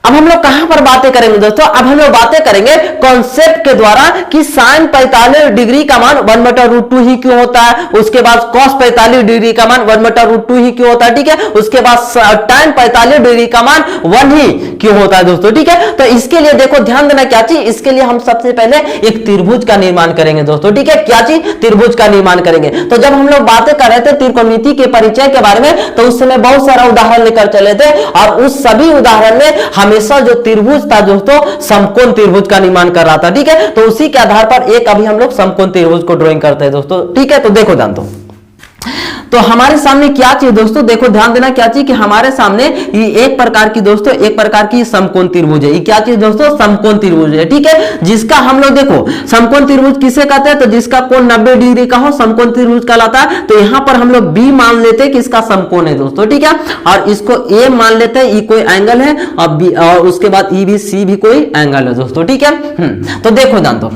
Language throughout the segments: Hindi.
अब हम लोग कहां पर बातें करेंगे दोस्तों, अब हम लोग बातें करेंगे कॉन्सेप्ट के द्वारा कि sin 45 डिग्री का मान 1/√2 ही क्यों होता है, उसके बाद cos 45 डिग्री का मान 1/√2 ही क्यों होता है, ठीक है, उसके बाद tan 45 डिग्री का मान 1 ही क्यों होता है दोस्तों, ठीक है। तो इसके लिए देखो ध्यान देना क्या चीज, इसके लिए हम सबसे पहले एक त्रिभुज का निर्माण करेंगे दोस्तों, ठीक है, क्या चीज, त्रिभुज का निर्माण करेंगे। तो जब हम लोग बातें कर रहे थे त्रिकोणमिति के परिचय के बारे में, तो उस समय बहुत सारा उदाहरण लेकर चले थे, और उस सभी उदाहरण में हमेशा जो त्रिभुज था दोस्तों समकोण त्रिभुज का निर्माण कर रहा था, ठीक है। तो उसी के आधार पर एक अभी हम लोग समकोण त्रिभुज को ड्राइंग करते हैं दोस्तों, ठीक है। तो देखो ध्यान दो, तो हमारे सामने क्या चीज दोस्तों, देखो ध्यान देना क्या चीज कि हमारे सामने ये एक प्रकार की दोस्तों, एक प्रकार की समकोण त्रिभुज है। ये क्या चीज दोस्तों, समकोण त्रिभुज है, ठीक है, जिसका हम लोग देखो समकोण त्रिभुज किसे कहते हैं, तो जिसका कोण 90 डिग्री का हो समकोण त्रिभुज कहलाता है। तो यहां पर हम लोग बी मान लेते हैं कि इसका समकोण है दोस्तों, ठीक है, और इसको ए मान लेते हैं, ई कोई एंगल है, और बी, और उसके बाद ई बी सी भी कोई एंगल है दोस्तों, ठीक है। तो देखो ध्यान दो,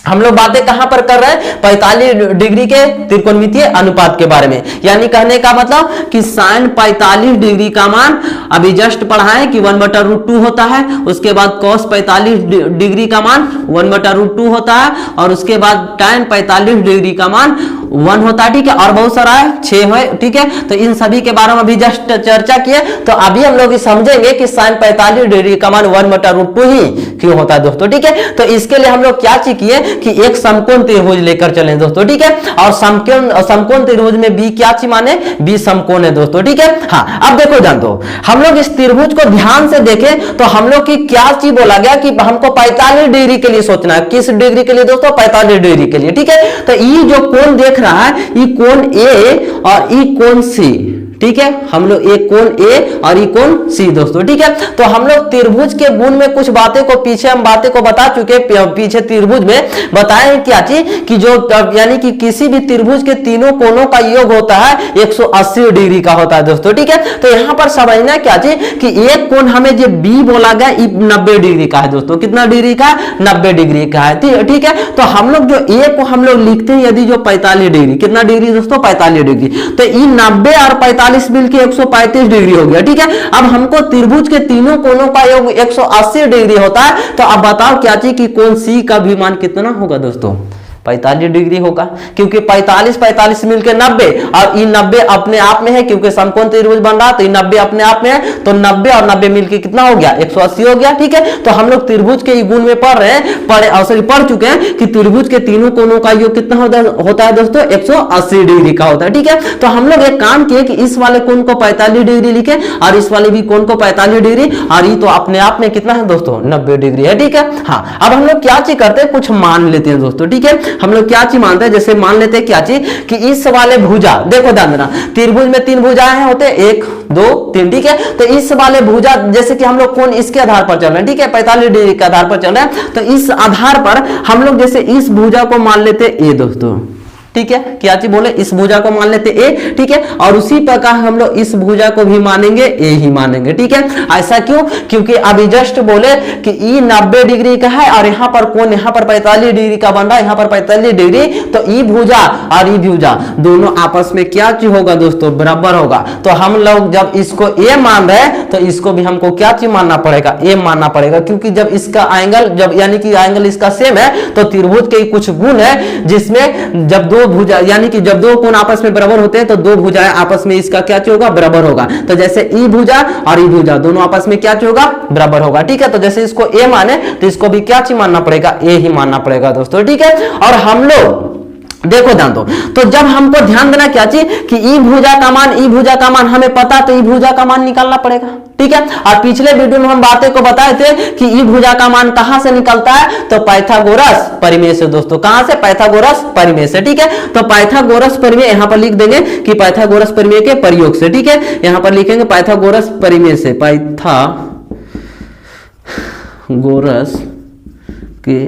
हम लोग बातें कहां पर कर रहे हैं, 45 डिग्री के त्रिकोणमितीय अनुपात के बारे में, यानी कहने का मतलब कि sin 45 डिग्री का मान अभी जस्ट पढ़ा है कि 1/√2 होता है, उसके बाद cos 45 डिग्री का मान 1/√2 होता है, और उसके बाद tan 45 डिग्री का मान 1 होता है, ठीक है, और बहुत सारा है 6 है, ठीक है। तो इन सभी के बारे में अभी जस्ट चर्चा किए, तो अभी हम लोग समझेंगे कि sin 45 डिग्री का मान 1/√2 ही क्यों होता है दोस्तों, ठीक है। तो इसके लिए हम लोग क्या किए कि एक समकोण त्रिभुज लेकर चले दोस्तों, ठीक है, और समकोण त्रिभुज में बी क्या चीज माने, बी समकोण है दोस्तों, ठीक है। हाँ, अब देखो जान दो, हम लोग इस त्रिभुज को ध्यान से देखें तो हम लोग की क्या चीज बोला गया कि हमको 45 डिग्री के लिए सोचना है, किस डिग्री के लिए दोस्तों, 45 डिग्री के लिए, ठीक है। तो ये जो कोण देख रहा है, ये कोण ए और ये कोण सी, ठीक है, हम लोग एक कोण ए और ये कोण सी दोस्तों, ठीक है। तो हम लोग त्रिभुज के गुण में कुछ बातें को पीछे हम बातें को बता चुके, पीछे त्रिभुज में बताए क्या चीज कि जो यानी कि किसी भी त्रिभुज के तीनों कोणों का योग होता है 180 डिग्री का होता है दोस्तों, ठीक है। तो यहां पर समझना क्या चीज कि एक कोण हमें जो बी बोला गया 90 डिग्री का है दोस्तों, कितना डिग्री का, 90 डिग्री का है, ठीक है। तो हम लोग जो ए को हम लोग लिखते हैं यदि जो 45 डिग्री, कितना डिग्री दोस्तों, 45 डिग्री, तो ये 90 और 45 मिलके 135 डिग्री हो गया, ठीक है। अब हमको त्रिभुज के तीनों कोणों का योग 180 डिग्री होता है, तो अब बताओ क्या चीज कि कोण सी का भी मान कितना होगा दोस्तों, 45 डिग्री होगा, क्योंकि 45 मिलकर 90, और ये 90 अपने आप में है, क्योंकि समकोण त्रिभुज बन रहा, तो ये 90 अपने आप में है, तो 90 और 90 मिलकर कितना हो गया, 180 हो गया, ठीक है। तो हम लोग त्रिभुज के गुण में पढ़ रहे हैं, पढ़ चुके हैं कि त्रिभुज के तीनों कोणों का योग कितना होता है दोस्तों, 180 डिग्री का होता है, ठीक है। तो हम लोग एक काम किए कि इस वाले कोण को 45 डिग्री लिखे, और इस वाले भी कोण को 45 डिग्री, और ये तो अपने आप में कितना है दोस्तों, 90 डिग्री है, ठीक है। हाँ, अब हम लोग क्या चीज करते हैं, कुछ मान लेते हैं दोस्तों, ठीक है। हम लोग क्या चीज मानते हैं, जैसे मान लेते हैं क्या चीज कि इस वाले भुजा, देखो ध्यान देना, त्रिभुज में 3 भुजाएं होते हैं, 1 2 3, ठीक है। तो इस वाले भुजा, जैसे कि हम लोग कोण इसके आधार पर चल रहे हैं, ठीक है, 45 डिग्री के आधार पर चल रहे हैं, तो इस आधार पर हम लोग जैसे इस भुजा को मान लेते हैं ए दोस्तों, ठीक है, क्या चीज बोले, इस भुजा को मान लेते ए, ठीक है, और उसी प्रकार हम लोग इस भुजा को भी मानेंगे ए ही मानेंगे, ठीक है। ऐसा क्यों, क्योंकि अभी जस्ट बोले कि ई 90 डिग्री का है, और यहाँ पर कोण यहाँ पर 45 डिग्री का बन रहा है, यहाँ पर 45 डिग्री, तो ई भुजा और ई भुजा दोनों आपस में क्या चीज होगा दोस्तों, बराबर होगा। तो हम लोग जब इसको ए मान रहे हैं, तो इसको भी हमको क्या चीज मानना पड़ेगा, ए मानना पड़ेगा, क्योंकि जब इसका एंगल, जब यानी कि एंगल इसका सेम है, तो त्रिभुज के कुछ गुण है जिसमें जब दो भुजा, यानी कि जब दो कोण आपस में बराबर होते हैं, तो दो भुजाएं आपस में इसका क्या होगा, बराबर होगा। तो जैसे ई भुजा और ई भुजा दोनों आपस में क्या होगा, बराबर होगा, ठीक है। तो जैसे इसको ए माने, तो इसको भी क्या चीज मानना पड़ेगा, ए ही मानना पड़ेगा दोस्तों, ठीक है। और हम लोग देखो ध्यान दो, तो जब हमको ध्यान देना क्या चीज कि ई भुजा का मान हमें पता, तो ई भुजा का मान निकालना पड़ेगा, ठीक है। और पिछले वीडियो में हम बातें को बताए थे कि ई भुजा का मान कहां से निकलता है, तो पाइथागोरस परिमेय से दोस्तों, कहां से, पाइथागोरस परिमेय से, ठीक है। तो पाइथागोरस परिमेय यहां पर लिख देंगे कि पाइथागोरस परिमेय के प्रयोग से, ठीक है, यहां पर लिखेंगे पाइथागोरस परिमेय से, पाइथागोरस के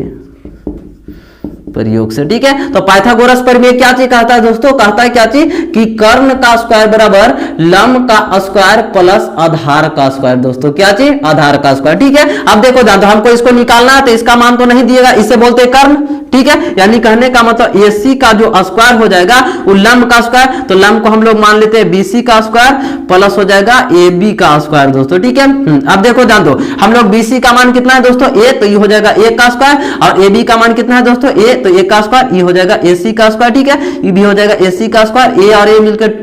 प्रयोग से, ठीक है। तो पाइथागोरस प्रमेय क्या चीज कहता है दोस्तों, कहता है क्या चीज कि कर्ण का स्क्वायर बराबर लंब का स्क्वायर प्लस आधार का स्क्वायर। दोस्तों क्या चीज, आधार का स्क्वायर, ठीक है। अब देखो जानते हमको इसको निकालना है तो इसका मान तो नहीं दिएगा, इसे बोलते हैं कर्ण, ठीक है। यानी कहने का मतलब AC का जो स्क्वायर हो जाएगा वो लंब का स्क्वायर, तो लंब को हम लोग मान लेते हैं BC का स्क्वायर प्लस हो जाएगा AB का स्क्वायर दोस्तों, ठीक है। अब देखो जान दो हम लोग BC का मान कितना है दोस्तों A, तो ये हो जाएगा A का स्क्वायर, और AB का मान कितना है दोस्तों A, तो A का स्क्वायर, ये हो जाएगा AC का स्क्वायर, ठीक है। ये भी हो जाएगा AC का स्क्वायर, A और A मिलकर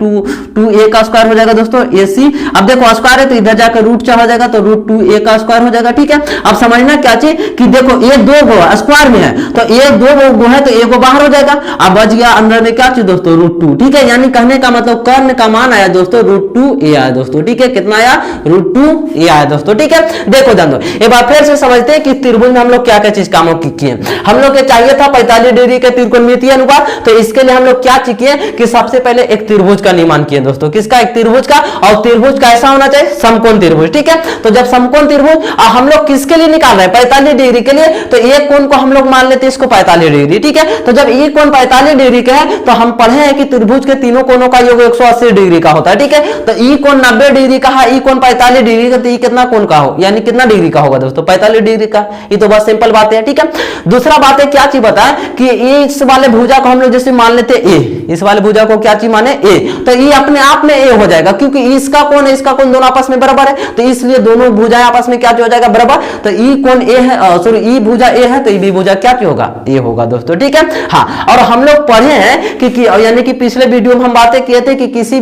2A का स्क्वायर हो जाएगा दोस्तों AC। अब देखो स्क्वायर है तो इधर जाकर रूट चढ़ा जाएगा तो √2A का स्क्वायर हो जाएगा, ठीक है। अब समझना क्या चीज कि देखो ये दो गो स्क्वायर में है तो ये दो गो है तो एक गो बाहर हो जाएगा, अब बच गया अंदर में क्या चीज दोस्तों √2, ठीक है। यानी कहने का मतलब कर्ण का मान आया दोस्तों √2A आया दोस्तों, ठीक है। कितना आया, √2A आया दोस्तों, ठीक है। देखो जान दो एक बार फिर से समझते हैं कि त्रिभुज में हम लोग क्या क्या चीज कामों की किए। हम लोग के चाहिए था 45 डिग्री के त्रिकोणमितीय अनुपात, तो इसके लिए हम लोग क्या किए कि सबसे पहले एक त्रिभुज का निर्माण किए दोस्तों, किसका, एक त्रिभुज का। और त्रिभुज कैसा होना चाहिए, समकोण त्रिभुज, ठीक है। तो जब समकोण त्रिभुज हम लोग किसके लिए निकाल रहे हैं, 45 डिग्री के लिए, तो एक कोण को हम लोग मान लेते हैं इसको 45 डिग्री, ठीक है। तो जब ये कोण 45 डिग्री का है तो हम पढ़े हैं कि त्रिभुज के तीनों कोणों का योग 180 डिग्री का होता है, ठीक है। तो ई कोण 90 डिग्री का है, ई कोण 45 डिग्री का, तो ये कितना कोण का हो, यानी कितना डिग्री का होगा दोस्तों, 45 डिग्री का। ये तो बस सिंपल बात है, ठीक है। दूसरा बात है क्या चीज बताए कि इस वाले भुजा को हम लोग जैसे मान लेते ए, इस वाले भुजा को क्या चीज माने ए, तो ये अपने आप में ए हो जाएगा क्योंकि इसका कोण है इसका कोण दोनों आपस में बराबर है, तो इसलिए दोनों भुजाएं आपस में क्या हो जाएगा, बराबर। तो ई कोण ए है, सॉरी ई भुजा ए है तो ई भी भुजा क्या होगा, ए होगा दोस्तों, ठीक है। हाँ, और हम लोग पढ़े हैं कि यानी कि पिछले वीडियो में हम बातें किए थे कि किसी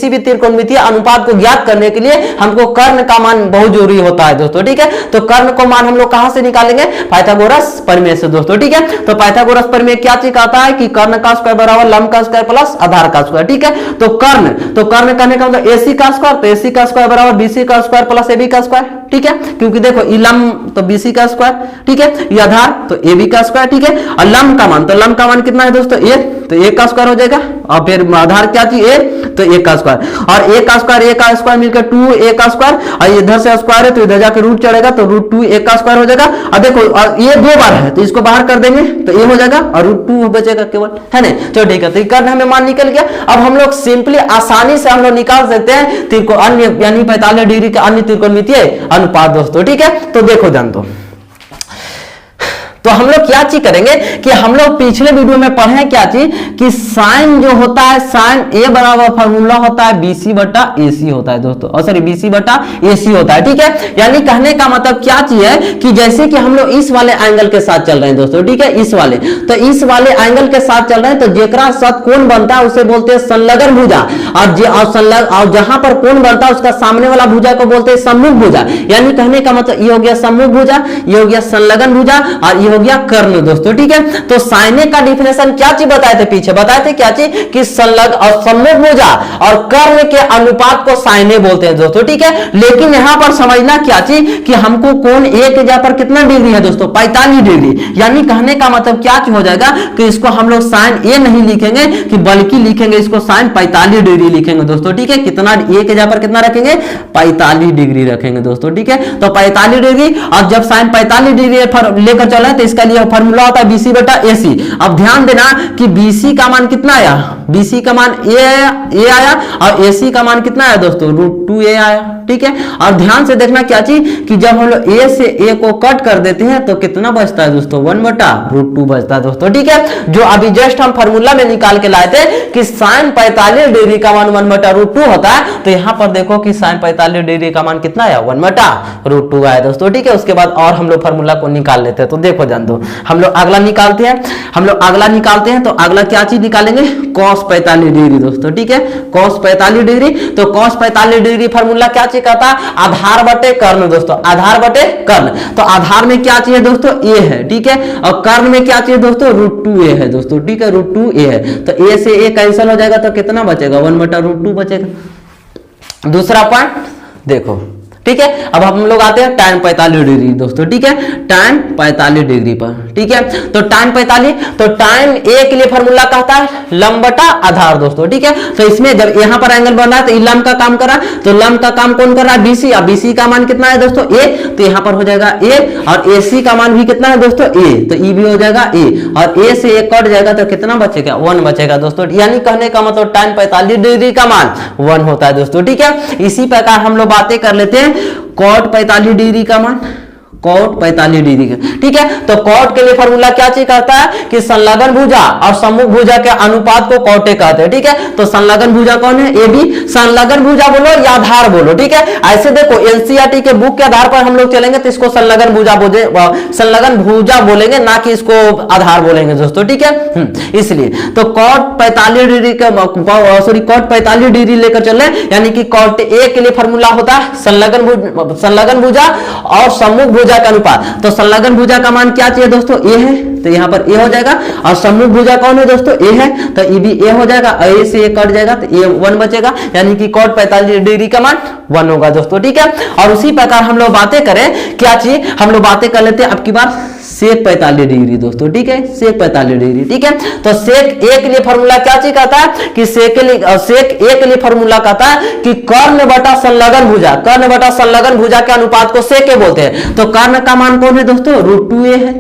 भी त्रिकोणमितीय अनुपात को ज्ञात करने के लिए हमको कर्ण का मान बहुत जरूरी होता है दोस्तों, ठीक है। तो कर्ण को मान हम लोग कहां से निकालेंगे, पाइथागोरस प्रमेय से दोस्तों, ठीक है। तो पाइथागोरस प्रमेय क्या चीज कहता है कि कर्ण का स्क्वायर बराबर लंब का स्क्वायर प्लस आधार का स्क्वायर, ठीक है। तो कर्ण करने का मतलब AC का स्क्वायर, तो AC का स्क्वायर बराबर BC का स्क्वायर प्लस AB का स्क्वायर, ठीक है। क्योंकि देखो ये लंब तो BC का स्क्वायर, ठीक है, ये आधार तो AB का स्क्वायर, ठीक है। और लंब का मान, तो लंब का मान कितना है दोस्तों A, तो A का स्क्वायर हो जाएगा, और फिर आधार क्या चीज A, तो A का स्क्वायर, और A का स्क्वायर मिलकर 2A का स्क्वायर, और इधर से स्क्वायर है तो इधर जाकर रूट चढ़ेगा तो √2A का स्क्वायर हो जाएगा। और देखो और ये दो बार है तो इसको बाहर कर देंगे तो A हो जाएगा और √2 बचेगा केवल, है ना। चलो ठीक है, तो कर्ण हमें मान निकल गया। अब हम लोग सिंपली आसानी से हम लोग निकाल सकते हैं अन्य यानी 45 डिग्री का अन्य त्रिकोणमितीय अनुपात दोस्तों, ठीक है। तो देखो जान दो तो हम लोग क्या चीज करेंगे कि हम लोग पिछले वीडियो में पढ़े क्या चीज कि साइन जो होता है, साइन ए बराबर फॉर्मूला होता है BC बटा AC होता है दोस्तों, और सॉरी BC बटा AC होता है, ठीक है। यानी कहने का मतलब क्या चीज है कि जैसे कि हम लोग इस वाले एंगल के साथ चल रहे हैं दोस्तों, ठीक है, इस वाले, तो इस वाले एंगल के साथ चल रहे हैं तो जेकरा साथ कोण बनता है उसे बोलते हैं संलग्न भुजा, और जहां पर कोण बनता है उसका सामने वाला भुजा को बोलते हैं सम्मुख भुजा। यानी कहने का मतलब ये हो गया सम्मुख भुजा, ये हो गया संलग्न भुजा, और हो गया कर्ण दोस्तों, ठीक है। तो साइने का डिफिनेशन क्या चीज बताए थे, पीछे बताए थे क्या चीज कि संलग्न और सम्मुख भुजा और कर्ण के अनुपात को साइने बोलते हैं दोस्तों, ठीक है। लेकिन यहां पर समझना क्या चीज कि हमको कोण ए के जगह पर कितना डिग्री है दोस्तों, 45 डिग्री। यानी कहने का मतलब क्या हो जाएगा कि इसको हम लोग साइन ए नहीं लिखेंगे कि बल्कि लिखेंगे इसको साइन 45 डिग्री लिखेंगे दोस्तों, ठीक है। कितना ए के जगह पर कितना रखेंगे, 45 डिग्री रखेंगे दोस्तों, ठीक है। तो 45 डिग्री, और जब साइन 45 डिग्री लेकर चले तो इसका लिए फॉर्मूला होता है BC बटा AC। अब ध्यान देना कि BC का मान कितना आया, BC का मान A आया, और AC का मान कितना आया दोस्तों, √2A आया, ठीक है। और ध्यान से देखना क्या चीज कि जब हम लोग A से A को कट कर देते हैं तो कितना बचता है दोस्तों, 1/√2 बचता है दोस्तों, ठीक है। जो अभी जस्ट हम फॉर्मूला में निकाल के लाए थे कि साइन 45 डिग्री का मान 1/√2 होता है, तो यहाँ पर देखो कि साइन 45 डिग्री का मान कितना आया, 1/√2 आया दोस्तों, ठीक है। उसके बाद और हम लोग फॉर्मूला को निकाल लेते हैं, तो देखो जान दो हम लोग अगला निकालते हैं, तो अगला क्या चीज निकालेंगे, cos 45 डिग्री दोस्तों, ठीक है। cos 45 डिग्री, तो cos 45 डिग्री फॉर्मूला क्या चीज कहता है, आधार बटे कर्ण दोस्तों, आधार बटे कर्ण। तो आधार में क्या चाहिए दोस्तों, A है, ठीक है, और कर्ण में क्या चाहिए दोस्तों, √2A है दोस्तों, ठीक है, √2A है। तो A से A कैंसिल हो जाएगा तो कितना बचेगा, 1/√2 बचेगा। दूसरा पॉइंट देखो, ठीक है। अब हम लोग आते हैं tan 45 डिग्री दोस्तों, ठीक है, tan 45 डिग्री पर, ठीक है। तो tan 45, तो tan ए के लिए फॉर्मूला कहता है लंब बटा आधार दोस्तों, ठीक है। तो इसमें जब यहां पर एंगल बन रहा है तो ये लंब का काम कर रहा है, तो लंब का काम कौन कर रहा है, बीसी। अब बीसी का मान कितना है दोस्तों, ए, तो यहां पर हो जाएगा ए, और एसी का मान भी कितना है दोस्तों, ए, तो ई भी हो जाएगा ए, और ए से ए कट जाएगा तो कितना बचेगा, 1 बचेगा दोस्तों। यानी कहने का मतलब tan 45 डिग्री का मान 1 होता है दोस्तों, ठीक है। इसी प्रकार हम लोग बातें कर लेते हैं cot 45 डिग्री का मान, cot 45 डिग्री का, ठीक है। तो cot के लिए फॉर्मूला क्या चीज करता है कि संलग्न भुजा और सम्मुख भुजा के अनुपात को cot A कहते हैं, ठीक है। तो संलग्न भुजा कौन है, ए बी, संलग्न भुजा बोलो या आधार बोलो, ठीक है। ऐसे देखो एनसीईआरटी के बुक के आधार पर हम लोग चलेंगे तो इसको संलग्न भुजा बोले, संलग्न भुजा बोलेंगे, ना कि इसको आधार बोलेंगे दोस्तों, ठीक है। इसलिए तो cot 45 डिग्री का cot 45 डिग्री लेकर चल रहे, यानी कि cot A के लिए फॉर्मूला होता है संलग्न भुजा और सम्मुख भुजा का अनुपात। तो संलग्न भुजा का मान क्या चाहिए दोस्तों, ए है, तो यहां पर ए हो जाएगा, और सम्मुख भुजा कौन है दोस्तों, ए है, तो ये भी ए हो जाएगा, ए से ए कट जाएगा तो ए 1 बचेगा, यानी कि cot 45 डिग्री का मान 1 होगा दोस्तों, ठीक है। और उसी प्रकार हम लोग बातें करें क्या चीज, हम लोग बातें कर लेते हैं अब की बार sec 45 डिग्री दोस्तों, ठीक है, sec 45 डिग्री, ठीक है। तो sec a के लिए फॉर्मूला क्या चीज कहता है कि sec a के लिए फॉर्मूला कहता है कि कर्ण बटा संलग्न भुजा, कर्ण बटा संलग्न भुजा के अनुपात को sec a बोलते हैं। तो कर्ण का मान कौन है दोस्तों, √2a है,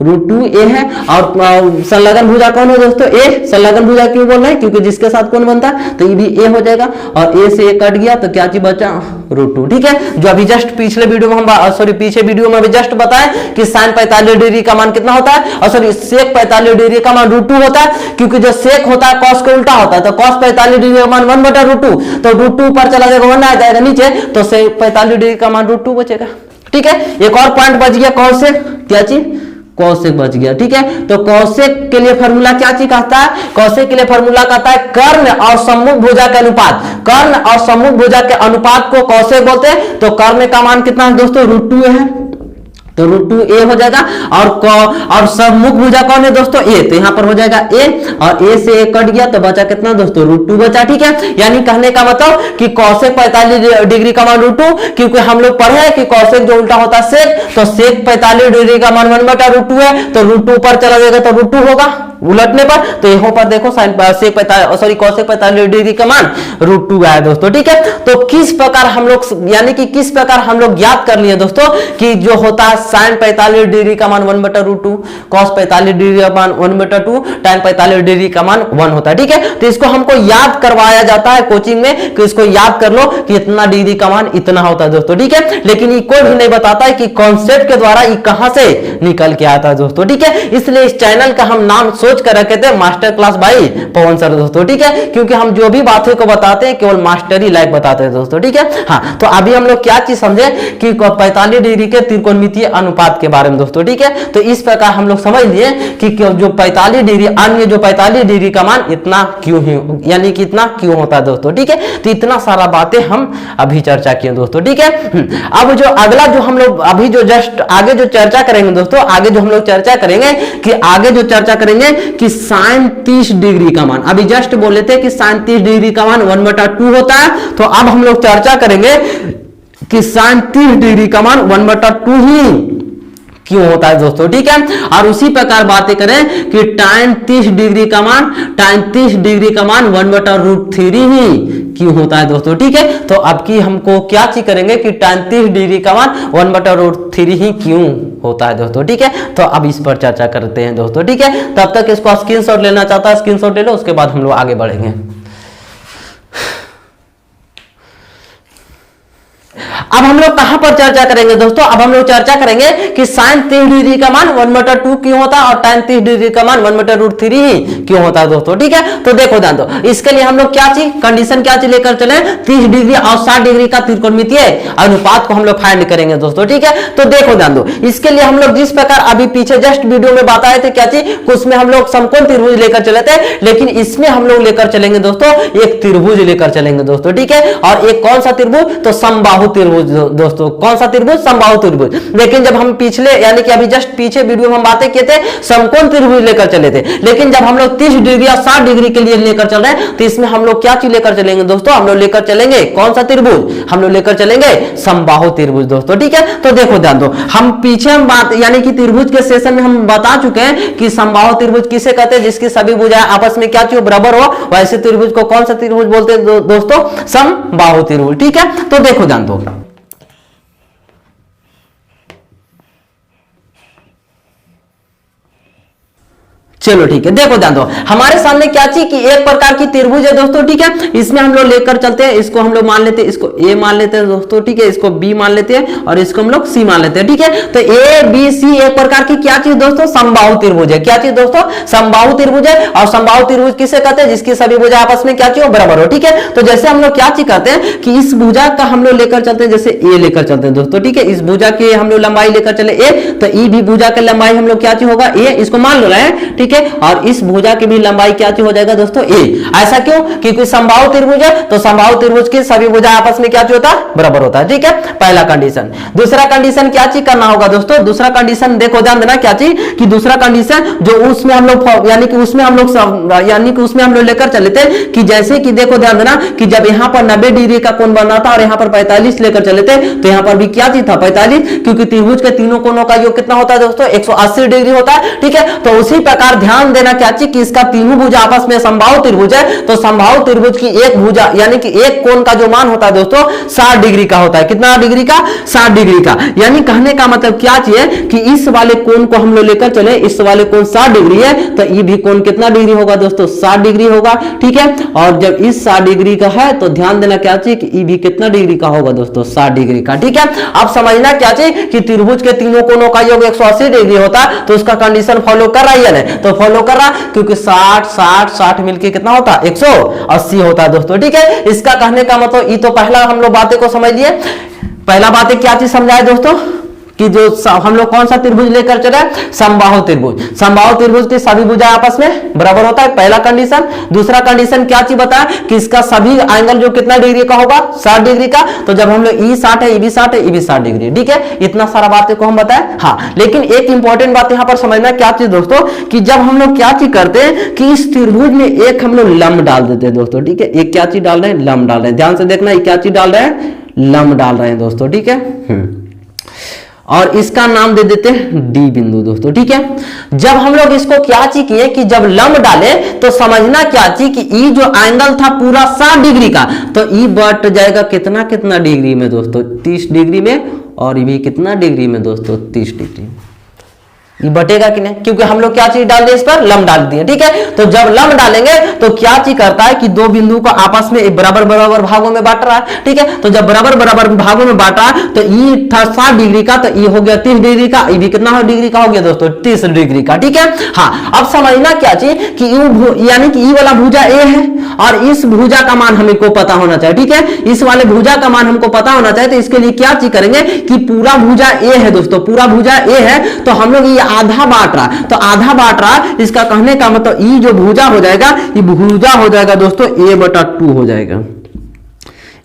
√2a है, और संलग्न भुजा कौन है दोस्तों, ए। संलग्न भुजा क्यों बोल रहे हैं, क्योंकि जिसके साथ कौन बनता है, तो ये भी ए हो जाएगा, और ए से ए कट गया तो क्या चीज बचा, √2, ठीक है। जो अभी जस्ट पिछले वीडियो में हम पीछे वीडियो में अभी जस्ट बताएं कि sin 45 डिग्री का मान कितना होता है, और सॉरी sec 45 डिग्री का मान √2 होता है, क्योंकि जो sec होता है cos के उल्टा होता है, तो cos 45 डिग्री का मान 1/√2, तो √2 पर चला जाएगा 1 आ जाएगा नीचे, तो sec 45 डिग्री का मान √2 बचेगा, ठीक है। एक और पॉइंट बच गया, कौन से, क्या चीज, कौशिक बच गया, ठीक है। तो कौशिक के लिए फॉर्मूला क्या चीज कहता है, कौशिक के लिए फॉर्मूला कहता है कर्ण और सम्मुख भुजा के अनुपात, कर्ण और सम्मुख भुजा के अनुपात को कौशिक बोलते हैं। तो कर्ण का मान कितना है दोस्तों, √2 है, तो √2a हो जाएगा, और सम्मुख भुजा कौन है दोस्तों, ए, तो यहां पर हो जाएगा ए, और ए से ए कट गया तो बचा कितना दोस्तों, √2 बचा, ठीक है। यानी कहने का मतलब कि cosec 45 डिग्री का मान √2, क्योंकि हम लोग पढ़े हैं कि cosec जो उल्टा होता है sec, तो sec 45 डिग्री का मान 1/√2 है, तो √2 पर चला जाएगा तो √2 होगा उलटने पर, तो यहां पर देखो cosec 45 डिग्री का मान √2 आया दोस्तों, ठीक है। तो किस प्रकार हम लोग, यानी कि किस प्रकार हम लोग याद कर लिए दोस्तों कि जो होता है sin 45 डिग्री का मान 1/√2, cos 45 डिग्री का मान 1/2, tan 45 डिग्री का मान 1 होता है, ठीक है। तो इसको हमको याद करवाया जाता है कोचिंग में कि इसको याद कर लो कि इतना डिग्री का मान इतना होता है दोस्तों, ठीक है। लेकिन ये कोई भी नहीं बताता है कि कॉन्सेप्ट के द्वारा ये कहां से निकल के आता है दोस्तों, ठीक है। इसलिए इस चैनल का हम नाम सोच कर रखे थे master class by Pawan sir दोस्तों, ठीक है, क्योंकि हम जो भी बातें को बताते हैं केवल मास्टरी लाइक बताते हैं दोस्तों, ठीक है। हाँ, तो अभी हम लोग क्या चीज समझे कि 45 डिग्री के त्रिकोणमितीय अनुपात के बारे में दोस्तों, ठीक है। तो इस प्रकार हम लोग समझ लिए कि जो 45 डिग्री अन्य जो 45 डिग्री का मान इतना क्यों ही, यानी कि इतना क्यों होता है दोस्तों, ठीक है। तो इतना सारा बातें हम अभी चर्चा किए दोस्तों, ठीक है। अब जो अगला जो हम लोग अभी जो जस्ट आगे जो चर्चा करेंगे दोस्तों, आगे जो हम लोग चर्चा करेंगे कि आगे जो चर्चा करेंगे कि sin 30 डिग्री का मान, अभी जस्ट बोले थे कि sin 30 डिग्री का मान 1/2 होता है, तो अब हम लोग चर्चा करेंगे कि sin 30 डिग्री का मान 1/2 ही क्यों होता है दोस्तों, ठीक है। और उसी प्रकार बातें करें कि tan 30 डिग्री का मान 1/√3 ही क्यों होता है दोस्तों, ठीक है। तो अब की हमको क्या चीज करेंगे कि tan 30 डिग्री का मान 1/√3 ही क्यों होता है दोस्तों, ठीक है। तो अब इस पर चर्चा करते हैं दोस्तों, ठीक है। तब तक इसको स्क्रीनशॉट लेना चाहता है स्क्रीनशॉट ले लो, उसके बाद हम लोग आगे बढ़ेंगे। अब हम लोग कहां पर चर्चा करेंगे दोस्तों, अब हम लोग चर्चा करेंगे कि sin 30 डिग्री का मान 1/2 क्यों होता है और tan 30 डिग्री का मान 1/√3 ही क्यों होता है दोस्तों, ठीक है। तो देखो ध्यान दो, इसके लिए हम लोग क्या चीज कंडीशन क्या चीज लेकर चले, 30 डिग्री और 60 डिग्री का त्रिकोणमितीय अनुपात को हम लोग फाइंड करेंगे दोस्तों, ठीक है। तो देखो ध्यान दो, इसके लिए हम लोग जिस प्रकार अभी पीछे जस्ट वीडियो में बताए थे क्या चीज, उसमें हम लोग समकोण त्रिभुज लेकर चले थे, लेकिन इसमें हम लोग लेकर चलेंगे दोस्तों एक त्रिभुज लेकर चलेंगे दोस्तों, ठीक है। और एक कौन सा त्रिभुज, तो समबाहु त्रिभुज त्रिभुज दोस्तों, कौन सा त्रिभुज? समबाहु त्रिभुज। लेकिन जब हम पिछले यानी कि अभी जस्ट पीछे वीडियो में हम बातें किए थे, समकोण त्रिभुज लेकर चले थे। लेकिन जब हम लोग 30 डिग्री या 60 डिग्री के लिए लेकर चल रहे हैं, तो इसमें हम लोग क्या चीज लेकर चलेंगे दोस्तों? हम लोग लेकर चलेंगे कौन सा त्रिभुज? हम लोग लेकर चलेंगे समबाहु त्रिभुज दोस्तों, ठीक है। तो देखो ध्यान दो, हम पीछे हम बात यानी कि त्रिभुज के सेशन में हम बता चुके हैं कि समबाहु त्रिभुज किसे कहते हैं? जिसकी सभी भुजाएं आपस में क्या चाहिए? बराबर हो। वैसे त्रिभुज को कौन सा त्रिभुज बोलते हैं दोस्तों? समबाहु त्रिभुज, ठीक है। तो देखो ध्यान दो, चलो ठीक है, देखो ध्यान दो, हमारे सामने क्या चीज की एक प्रकार की त्रिभुज है दोस्तों, ठीक है। इसमें हम लोग लेकर चलते हैं, इसको हम लोग मान लेते हैं, इसको ए मान लेते हैं दोस्तों, ठीक है। इसको बी मान लेते हैं और इसको हम लोग सी मान लेते हैं, ठीक है। तो ए बी सी एक प्रकार की क्या चीज दोस्तों? समबाहु त्रिभुज है। क्या चीज दोस्तों? समबाहु त्रिभुज है। और समबाहु त्रिभुज किसे कहते हैं? जिसकी सभी भुजा आपस में क्या चीज बराबर हो, ठीक है। तो जैसे हम लोग क्या चीज करते हैं कि इस भुजा का हम लोग लेकर चलते हैं, जैसे ए लेकर चलते हैं दोस्तों, ठीक है। इस भुजा की हम लोग लंबाई लेकर चले ए, तो ई भी भुजा की लंबाई हम लोग क्या चीज होगा? ए, इसको मान लो रहे हैं, ठीक है। और इस भुजा की भी लंबाई क्या हो जाएगा दोस्तों? ए। ऐसा क्यों? क्योंकि समबाहु त्रिभुज है, तो समबाहु त्रिभुज की सभी भुजा आपस में क्या होता है? बराबर होता है, ठीक है। पहला कंडीशन। दूसरा कंडीशन क्या चीज करना होगा दोस्तों? दूसरा कंडीशन देखो, ध्यान देना क्या चीज कि दूसरा कंडीशन जो उसमें हम लोग यानी कि उसमें हम लोग लेकर चले थे कि जैसे कि देखो ध्यान देना कि जब यहां पर 90 डिग्री का कोण बना था और यहां पर 45 लेकर चले थे, तो यहां पर भी क्या चीज था? 45, क्योंकि त्रिभुज के तीनों कोणों का योग कितना होता है दोस्तों? 180 डिग्री होता है, ठीक है। तो उसी प्रकार ध्यान देना क्या चीज कि इसका तीनों भुजा आपस में समबाहु त्रिभुज है, तो समबाहु त्रिभुज की एक भुजा यानी कि एक कोण का जो मान होता है दोस्तों 60 डिग्री का होता है। कितना डिग्री का? 60 डिग्री का। यानी कहने का मतलब क्या चीज कि इस वाले कोण को हम लोग लेकर चले, इस वाले कोण 60 डिग्री है, तो ये भी कोण कितना डिग्री होगा दोस्तों? 60 डिग्री होगा, ठीक है। और जब इस 60 डिग्री का है तो ध्यान देना क्या चीज कि ये भी कितना डिग्री का होगा दोस्तों? 60 डिग्री का, ठीक है। अब समझना क्या चीज कि त्रिभुज के तीनों कोणों का योग 180 डिग्री होता है, तो उसका कंडीशन फॉलो कर रहा है ना? तो फॉलो कर रहा, क्योंकि 60 मिलके कितना होता है? 180 होता है दोस्तों, ठीक है। इसका कहने का मतलब ये तो पहला हम लोग बातें को समझ लिए। पहला बातें क्या चीज समझाए दोस्तों कि जो हम लोग कौन सा त्रिभुज लेकर चले? समबाहु त्रिभुज। समबाहु त्रिभुज की सभी भुजा आपस में बराबर होता है, पहला कंडीशन। दूसरा कंडीशन क्या चीज बताया कि इसका सभी एंगल जो कितना डिग्री का होगा? 60 डिग्री का। तो जब हम लोग ई 60 है, ई भी 60 है, ई भी 60 डिग्री, ठीक है। इतना सारा बातें को हम बताएं, हाँ। लेकिन एक इंपॉर्टेंट बात यहां पर समझना क्या चीज दोस्तों कि जब हम लोग क्या चीज करते हैं कि इस त्रिभुज में एक हम लोग लंब डाल देते हैं दोस्तों, ठीक है। एक क्या चीज डाल रहे हैं? लंब डाल रहे हैं। ध्यान से देखना, क्या चीज डाल रहे हैं? लंब डाल रहे हैं दोस्तों, ठीक है। और इसका नाम दे देते हैं डी बिंदु दोस्तों, ठीक है। जब हम लोग इसको क्या चीज किए कि जब लंब डाले तो समझना क्या चीज कि ई जो एंगल था पूरा 60 डिग्री का, तो ई बट जाएगा कितना कितना डिग्री में दोस्तों? 30 डिग्री में। और ये भी कितना डिग्री में दोस्तों? 30 डिग्री। ये बटेगा कि नहीं? क्योंकि हम लोग क्या चीज डाल दिए? इस पर लंब डाल दिए, ठीक है। तो जब लंब डालेंगे तो क्या चीज करता है कि दो बिंदु को आपस में बराबर बराबर भागों में बांट रहा है, ठीक है। तो जब बराबर बराबर भागों में बांटा तो ये था 60 डिग्री का, तो ये हो गया 30 डिग्री का। ये भी कितना डिग्री का हो गया दोस्तों? 30 डिग्री का, ठीक है। हाँ, अब समझना क्या चीज कि यानी कि ई वाला भुजा ए है और इस भुजा का मान हमको पता होना चाहिए, ठीक है। इस वाले भुजा का मान हमको पता होना चाहिए, तो इसके लिए क्या चीज करेंगे कि पूरा भुजा ए है दोस्तों, पूरा भुजा ए है, तो हम लोग ये आधा बांट रहा, तो आधा बांट रहा, इसका कहने का मतलब ई जो भुजा हो जाएगा, ये भुजा हो जाएगा दोस्तों a/2 हो जाएगा।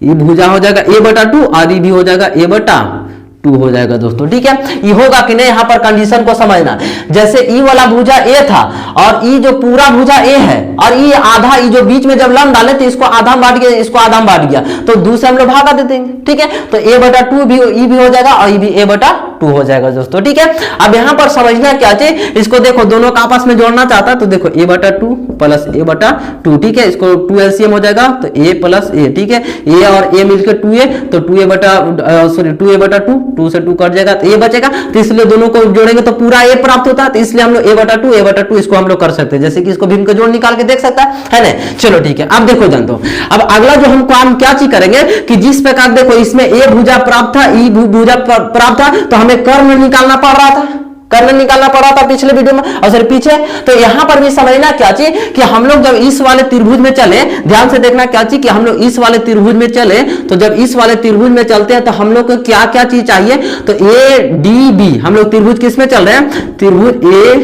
ये भुजा हो जाएगा a/2 और ये भी हो जाएगा a/2 हो जाएगा दोस्तों, ठीक है। ये होगा कि नहीं? यहां पर कंडीशन को समझना। जैसे ई वाला भुजा ए था और ई जो पूरा भुजा ए है और ये आधा, ये जो बीच में जब लंब डाले तो इसको आधा बांट गया, इसको आधा बांट गया, तो दूसरे हम लोग भागा दे देंगे, ठीक है। तो a/2 भी ई भी हो जाएगा और ये भी a/2 हो जाएगा दोस्तों, ठीक है। अब यहां पर समझना क्या चाहिए, इसको देखो दोनों का आपस में जोड़ना चाहता है तो देखो a/2 प्लस a/2, ठीक है। इसको 2 LCM हो जाएगा तो a प्लस a, ठीक है। a और a मिलकर 2a, तो 2a/2, 2 से 2 कट जाएगा तो a बचेगा, तो इसलिए दोनों को जोड़ेंगे तो पूरा a प्राप्त होता है, तो इसलिए हम लोग a/2 इसको हम लोग कर सकते हैं, जैसे कि इसको भी इनका जोड़ निकाल के देख सकता है ना। चलो ठीक है, अब देखो जानते हो, अब अगला जो हम काम क्या चीज करेंगे कि जिस प्रकार देखो इसमें a भुजा प्राप्त था, ई भुजा प्राप्त था, तो हमें कर्ण निकालना पड़ रहा था, कर्ण निकालना पड़ा था पिछले वीडियो में और सर पीछे। तो यहां पर भी समझना क्या चीज कि हम लोग जब इस वाले त्रिभुज में चले, ध्यान से देखना क्या चीज कि हम लोग इस वाले त्रिभुज में चले, तो जब इस वाले त्रिभुज में चलते हैं तो हम लोग को क्या क्या चीज चाहिए, तो ए डी बी, हम लोग त्रिभुज किस में चल रहे हैं, त्रिभुज ए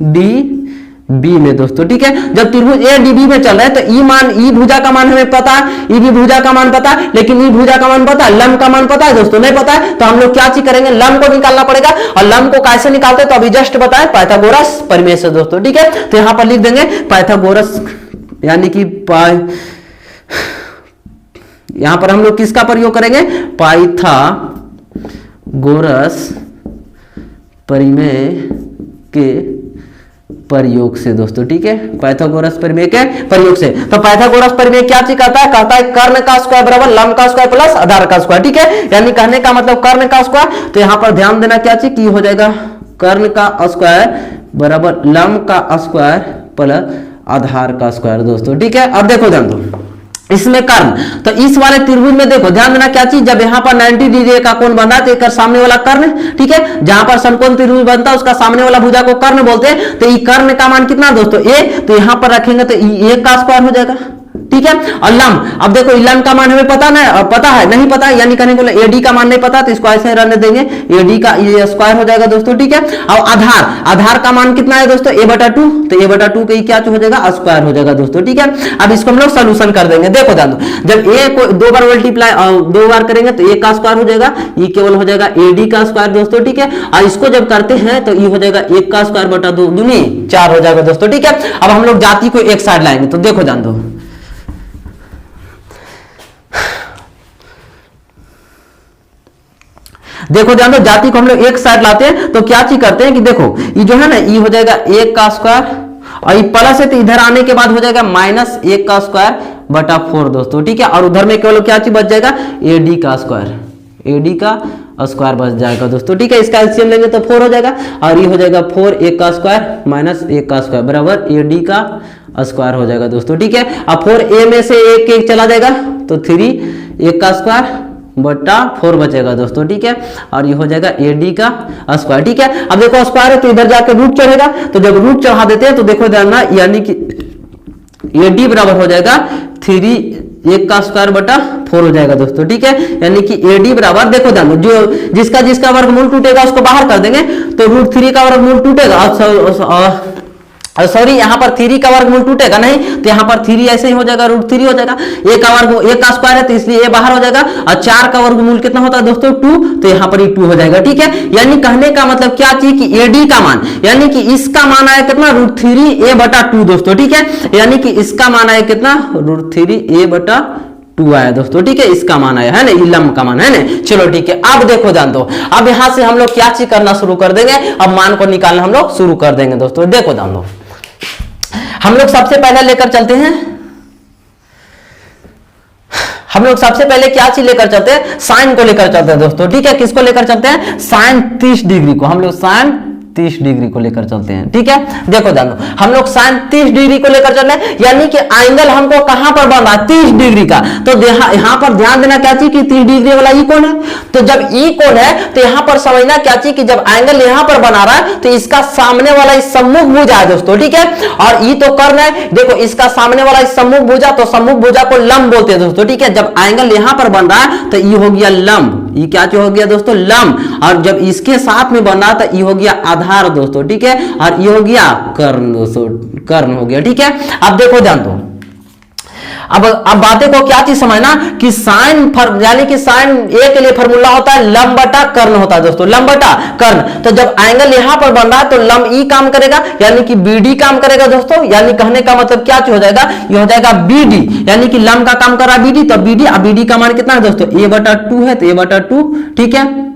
डी बी में दोस्तों, ठीक है। जब त्रिभुज ए डी बी में चल रहा है तो ई भुजा का मान हमें पता है, ई बी भुजा का मान पता है, लेकिन ई भुजा का मान पता है, लंब का मान पता है दोस्तों, नहीं पता है। तो हम लोग क्या चीज करेंगे, लंब को निकालना पड़ेगा। और लंब को कैसे निकालते हैं तो अभी जस्ट बताए, पाइथागोरस प्रमेय से दोस्तों, ठीक है। तो यहां पर लिख देंगे पाइथागोरस, यानी कि यहां पर हम लोग किसका प्रयोग करेंगे, पाइथागोरस प्रमेय के प्रयोग से दोस्तों, ठीक है। पाइथागोरस प्रमेय के प्रयोग से। तो पाइथागोरस प्रमेय क्या चीज कहता है, कहता है कर्ण का स्क्वायर बराबर लंब का स्क्वायर प्लस आधार का स्क्वायर, ठीक है। यानी कहने का मतलब कर्ण का स्क्वायर। तो यहां पर ध्यान देना क्या चीज की हो जाएगा, कर्ण का स्क्वायर बराबर लंब का स्क्वायर प्लस आधार का स्क्वायर दोस्तों, ठीक है। अब देखो ध्यान दो इसमें कर्ण, तो इस वाले त्रिभुज में देखो ध्यान देना क्या चीज, जब यहाँ पर 90 डिग्री का कोण बना तो एक सामने वाला कर्ण, ठीक है। जहां पर समकोण त्रिभुज बनता है उसका सामने वाला भुजा को कर्ण बोलते हैं। तो ये कर्ण का मान कितना दोस्तों, ए, तो यहां पर रखेंगे तो ए का स्क्वायर हो जाएगा, ठीक है। और लंब, अब देखो लंब का मान हमें पता है नहीं पता, यानी कहने को एडी का मान नहीं पता, तो इसको ऐसे रहने देंगे, एडी का ये स्क्वायर हो जाएगा दोस्तों, ठीक है। और आधार का मान कितना है दोस्तों, a/2, तो a/2 का क्या हो जाएगा, स्क्वायर हो जाएगा दोस्तों, ठीक है। अब इसको हम लोग सोल्यूशन कर देंगे। देखो जान दो, जब a को 2 बार मल्टीप्लाई 2 बार करेंगे तो a का स्क्वायर हो जाएगा, ये केवल हो जाएगा ad का स्क्वायर दोस्तों, ठीक है। और इसको जब करते हैं तो ये हो जाएगा 1 का स्क्वायर बटा 2 दूनी 4 हो जाएगा दोस्तों, ठीक है। अब हम लोग जाति को एक साइड लाएंगे, तो देखो जान दो, देखो ध्यान दो, जाति को हम लोग एक साइड लाते हैं तो क्या चीज करते हैं कि देखो ये जो है ना, ये हो जाएगा 1 का स्क्वायर और ये प्लस है तो इधर आने के बाद हो जाएगा -1 का स्क्वायर बटा 4 दोस्तों, ठीक है। और उधर में केवल क्या चीज बच जाएगा, एडी का स्क्वायर, एडी का स्क्वायर बच जाएगा दोस्तों, ठीक है। इसका एलसीएम लेंगे तो 4 हो जाएगा और ये हो जाएगा 4 1 का स्क्वायर -1 का स्क्वायर बराबर एडी का स्क्वायर हो जाएगा दोस्तों, ठीक है। अब 4 ए में से 1 चला जाएगा तो 3 1 का स्क्वायर बटा 4 बचेगा दोस्तों, ठीक है। और ये हो जाएगा एडी का स्क्वायर, ठीक है। अब देखो स्क्वायर है तो इधर जाके रूट चढ़ेगा, तो जब रूट चढ़ा देते हैं तो देखो ध्यान, यानी कि एडी बराबर हो जाएगा 3 1 का स्क्वायर बटा 4 हो जाएगा दोस्तों, ठीक है। यानी कि एडी बराबर देखो ध्यान, जो जिसका वर्गमूल टूटेगा उसको बाहर कर देंगे, तो √3 का वर्गमूल टूटेगा, सॉरी यहाँ पर 3 का वर्गमूल टूटेगा नहीं, तो यहाँ पर 3 ऐसे ही हो जाएगा, √3 हो जाएगा। a का वर्ग 1 का स्क्वायर है तो इसलिए a बाहर हो जाएगा, और 4 का वर्गमूल कितना होता है दोस्तों 2, तो यहाँ पर 2 हो जाएगा, ठीक है। यानी कहने का मतलब क्या चीज कि एडी का मान, यानी कि इसका मान आया कितना, √3a/2 दोस्तों, ठीक है। यानी कि इसका मान आया कितना, √3a/2 आया दोस्तों, ठीक है। इसका मान आया है ना, ये लंब का मान है ना। चलो ठीक है, अब देखो जान दो, अब यहां से हम लोग क्या चीज करना शुरू कर देंगे, अब मान को निकालना हम लोग शुरू कर देंगे दोस्तों। देखो जान दो, हम लोग सबसे पहले लेकर चलते हैं, हम लोग सबसे पहले क्या चीज लेकर चलते हैं, साइन को लेकर चलते हैं दोस्तों, ठीक है। किसको लेकर चलते हैं, साइन 30 डिग्री को, हम लोग साइन 30 डिग्री को लेकर चलते हैं, ठीक है। देखो जानो, हम लोग साइन 30 डिग्री को लेकर चल रहे हैं, यानी कि एंगल हमको कहां पर बन रहा है, 30 डिग्री का। तो यहां पर ध्यान देना क्या चीज कि 30 डिग्री वाला ई कोण है, तो जब ई कोण है तो यहां पर समझना क्या चीज कि जब एंगल यहां पर बना रहा है तो इसका सामने वाला इस सम्मुख भुजा है दोस्तों, ठीक है। और ई तो कर्ण है, देखो इसका सामने वाला इस सम्मुख भुजा, तो सम्मुख भुजा को लंब बोलते हैं दोस्तों, ठीक है। जब एंगल यहां पर बन रहा है तो ई हो गया लंब, ये क्या हो गया दोस्तों, लंब। और जब इसके साथ में बन रहा तो ये हो गया आधार दोस्तों, ठीक है। और ये हो गया कर्ण दोस्तों, कर्ण हो गया, ठीक है। अब देखो ध्यान दो, अब बातें को क्या चीज समझना कि साइन यानी कि साइन ए के लिए फॉर्मूला होता है लंब बटा कर्ण होता है दोस्तों, लंब बटा कर्ण। तो जब एंगल यहां पर बन रहा है तो लंब ई काम करेगा, यानी कि बीडी काम करेगा दोस्तों। यानी कहने का मतलब क्या हो जाएगा, ये हो जाएगा बीडी, यानी कि लंब का काम कर रहा है बीडी, तो बीडी, अब बीडी का मान कितना है दोस्तों, a/2 है, तो a/2, ठीक है।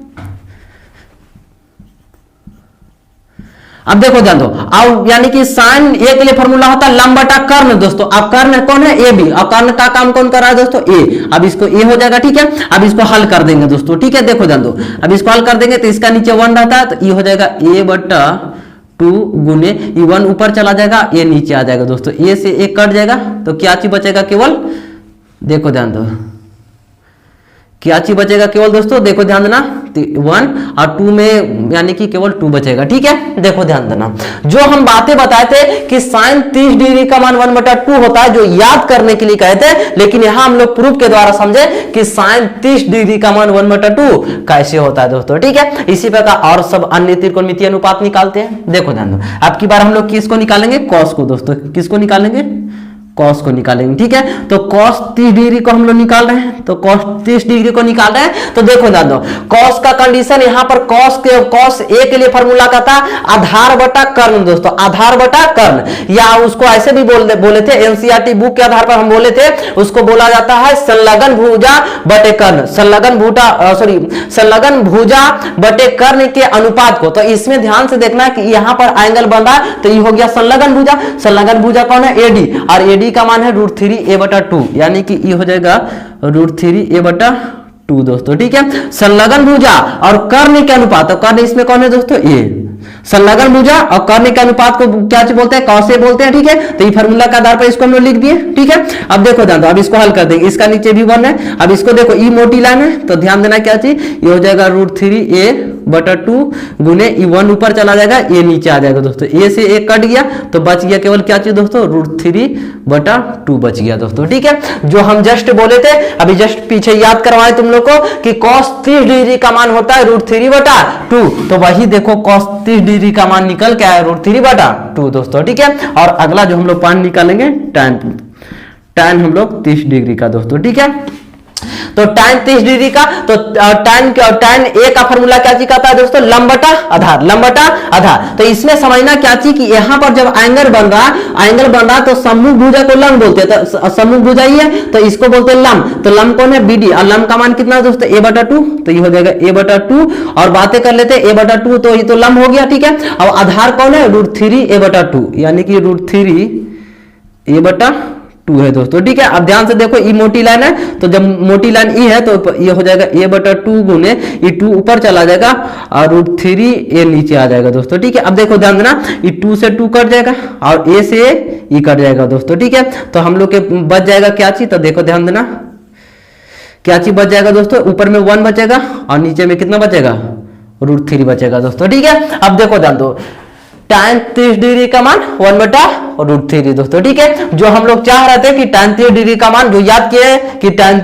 अब देखो ध्यान दो, अब यानी कि साइन ए के लिए फॉर्मूला होता है लंब बटा कर्ण दोस्तों। अब कर्ण कौन है, ए बी, और कर्ण का काम कौन कर रहा है दोस्तों, ए। अब इसको ए हो जाएगा, ठीक है। अब इसको हल कर देंगे दोस्तों, ठीक है। देखो ध्यान दो, अब इसको हल कर देंगे तो इसका नीचे 1 रहता है, तो ये हो जाएगा a/2 गुने, ये 1 ऊपर चला जाएगा, ए नीचे आ जाएगा दोस्तों, ए से ए कट जाएगा, तो क्या चीज बचेगा केवल, देखो ध्यान दो, क्या चीज बचेगा केवल दोस्तों, देखो ध्यान देना 1 और 2 में यानी कि केवल 2 बचेगा। ठीक है, देखो ध्यान देना, जो हम बातें बताए थे कि साइन 30 डिग्री का मान 1/2 होता है, जो याद करने के लिए कहे थे, लेकिन यहां हम लोग प्रूफ के द्वारा समझे कि साइन 30 डिग्री का मान 1/2 कैसे होता है दोस्तों। ठीक है, इसी प्रकार और सब अन्य त्रिकोणमितीय अनुपात निकालते हैं। देखो ध्यान दो, अब की बार हम लोग किसको निकालेंगे, कॉस को दोस्तों, किसको निकालेंगे, कॉस को निकालेंगे। ठीक है, तो कॉस 30 डिग्री को हम लोग निकाल रहे हैं, तो कॉस 30 डिग्री को निकाल रहे हैं। तो देखो ध्यान दो, कॉस का कंडीशन यहां पर कॉस ए के लिए फॉर्मूला का था आधार बटा कर्ण दोस्तों, आधार बटा कर्ण, या उसको ऐसे भी बोले थे, एनसीईआरटी बुक के आधार पर हम बोले थे, उसको बोला जाता है संलग्न भुजा बटे कर्ण, संलग्न भुजा बटे कर्ण के अनुपात को। तो इसमें ध्यान से देखना है कि यहां पर एंगल बन रहा है, तो ये हो गया संलग्न भुजा। संलग्न भुजा कौन है, एडी, और एडी का मान है √3a/2, यानी कि ये हो जाएगा √3a/2 दोस्तों। ठीक है, संलग्न भुजा और कर्ण के अनुपात, तो कर्ण इसमें कौन है दोस्तों, ए। संलग्न भुजा और कर्ण के अनुपात को क्या बोलते हैं, कॉस ए बोलते हैं। ठीक है, तो ये फार्मूला के आधार पर इसको हम लोग लिख दिए। ठीक है, अब देखो ध्यान दो, अब इसको हल कर देंगे, इसका नीचे भी 1 है। अब इसको देखो, ई मोटी लाइन है, तो ध्यान देना क्या चीज, ये हो जाएगा √3a/2 गुने E1 ऊपर चला जाएगा, ए नीचे आ जाएगा दोस्तों, ए से एक कट गया तो बच गया केवल क्या चीज दोस्तों, √3/2 बच गया दोस्तों। ठीक है, जो हम जस्ट बोले थे, अभी जस्ट पीछे याद करवाए तुम लोग को कि cos 30 डिग्री का मान होता है √3/2, तो वही देखो cos 30 डिग्री का मान निकल के आया √3/2 दोस्तों। ठीक है, और अगला जो हम लोग मान निकालेंगे tan हम लोग 30 डिग्री का दोस्तों। ठीक है, तो tan 30 डिग्री का, तो tan ए का फॉर्मूला क्या चीज आता है दोस्तों, लंब बटा आधार, लंब बटा आधार। तो इसमें समझना क्या चीज कि यहां पर जब एंगल बन रहा तो सम्मुख भुजा को लंब बोलते हैं, तो सम्मुख भुजा ही है तो इसको बोलते हैं लंब। तो लंब कौन है, बीडी, और लंब का मान कितना है दोस्तों, a/2, तो ये हो जाएगा a/2। और बातें कर लेते हैं, a/2 तो ये तो लंब हो गया। ठीक है, अब आधार कौन है, √3a/2, यानी कि √3a/2 है दोस्तों। ठीक है, अब ध्यान से देखो, ई मोटी लाइन है, तो जब मोटी लाइन ई है तो ये हो जाएगा a/2 गुने ई 2 ऊपर चला जाएगा और √3a नीचे आ जाएगा दोस्तों। ठीक है, अब देखो ध्यान देना, ई 2 से 2 कट जाएगा और a से ई कट जाएगा दोस्तों। ठीक है, तो हम लोग के बच जाएगा क्या चीज, तो देखो ध्यान देना क्या चीज बच जाएगा दोस्तों, ऊपर में 1 बचेगा और नीचे में कितना बचेगा, √3 बचेगा दोस्तों। ठीक है, अब देखो ध्यान दो, tan 30 डिग्री का मान 1/√3 दोस्तों। ठीक है, जो हम लोग चाह रहे थे कि tan 30 डिग्री का मान, जो याद किए कि tan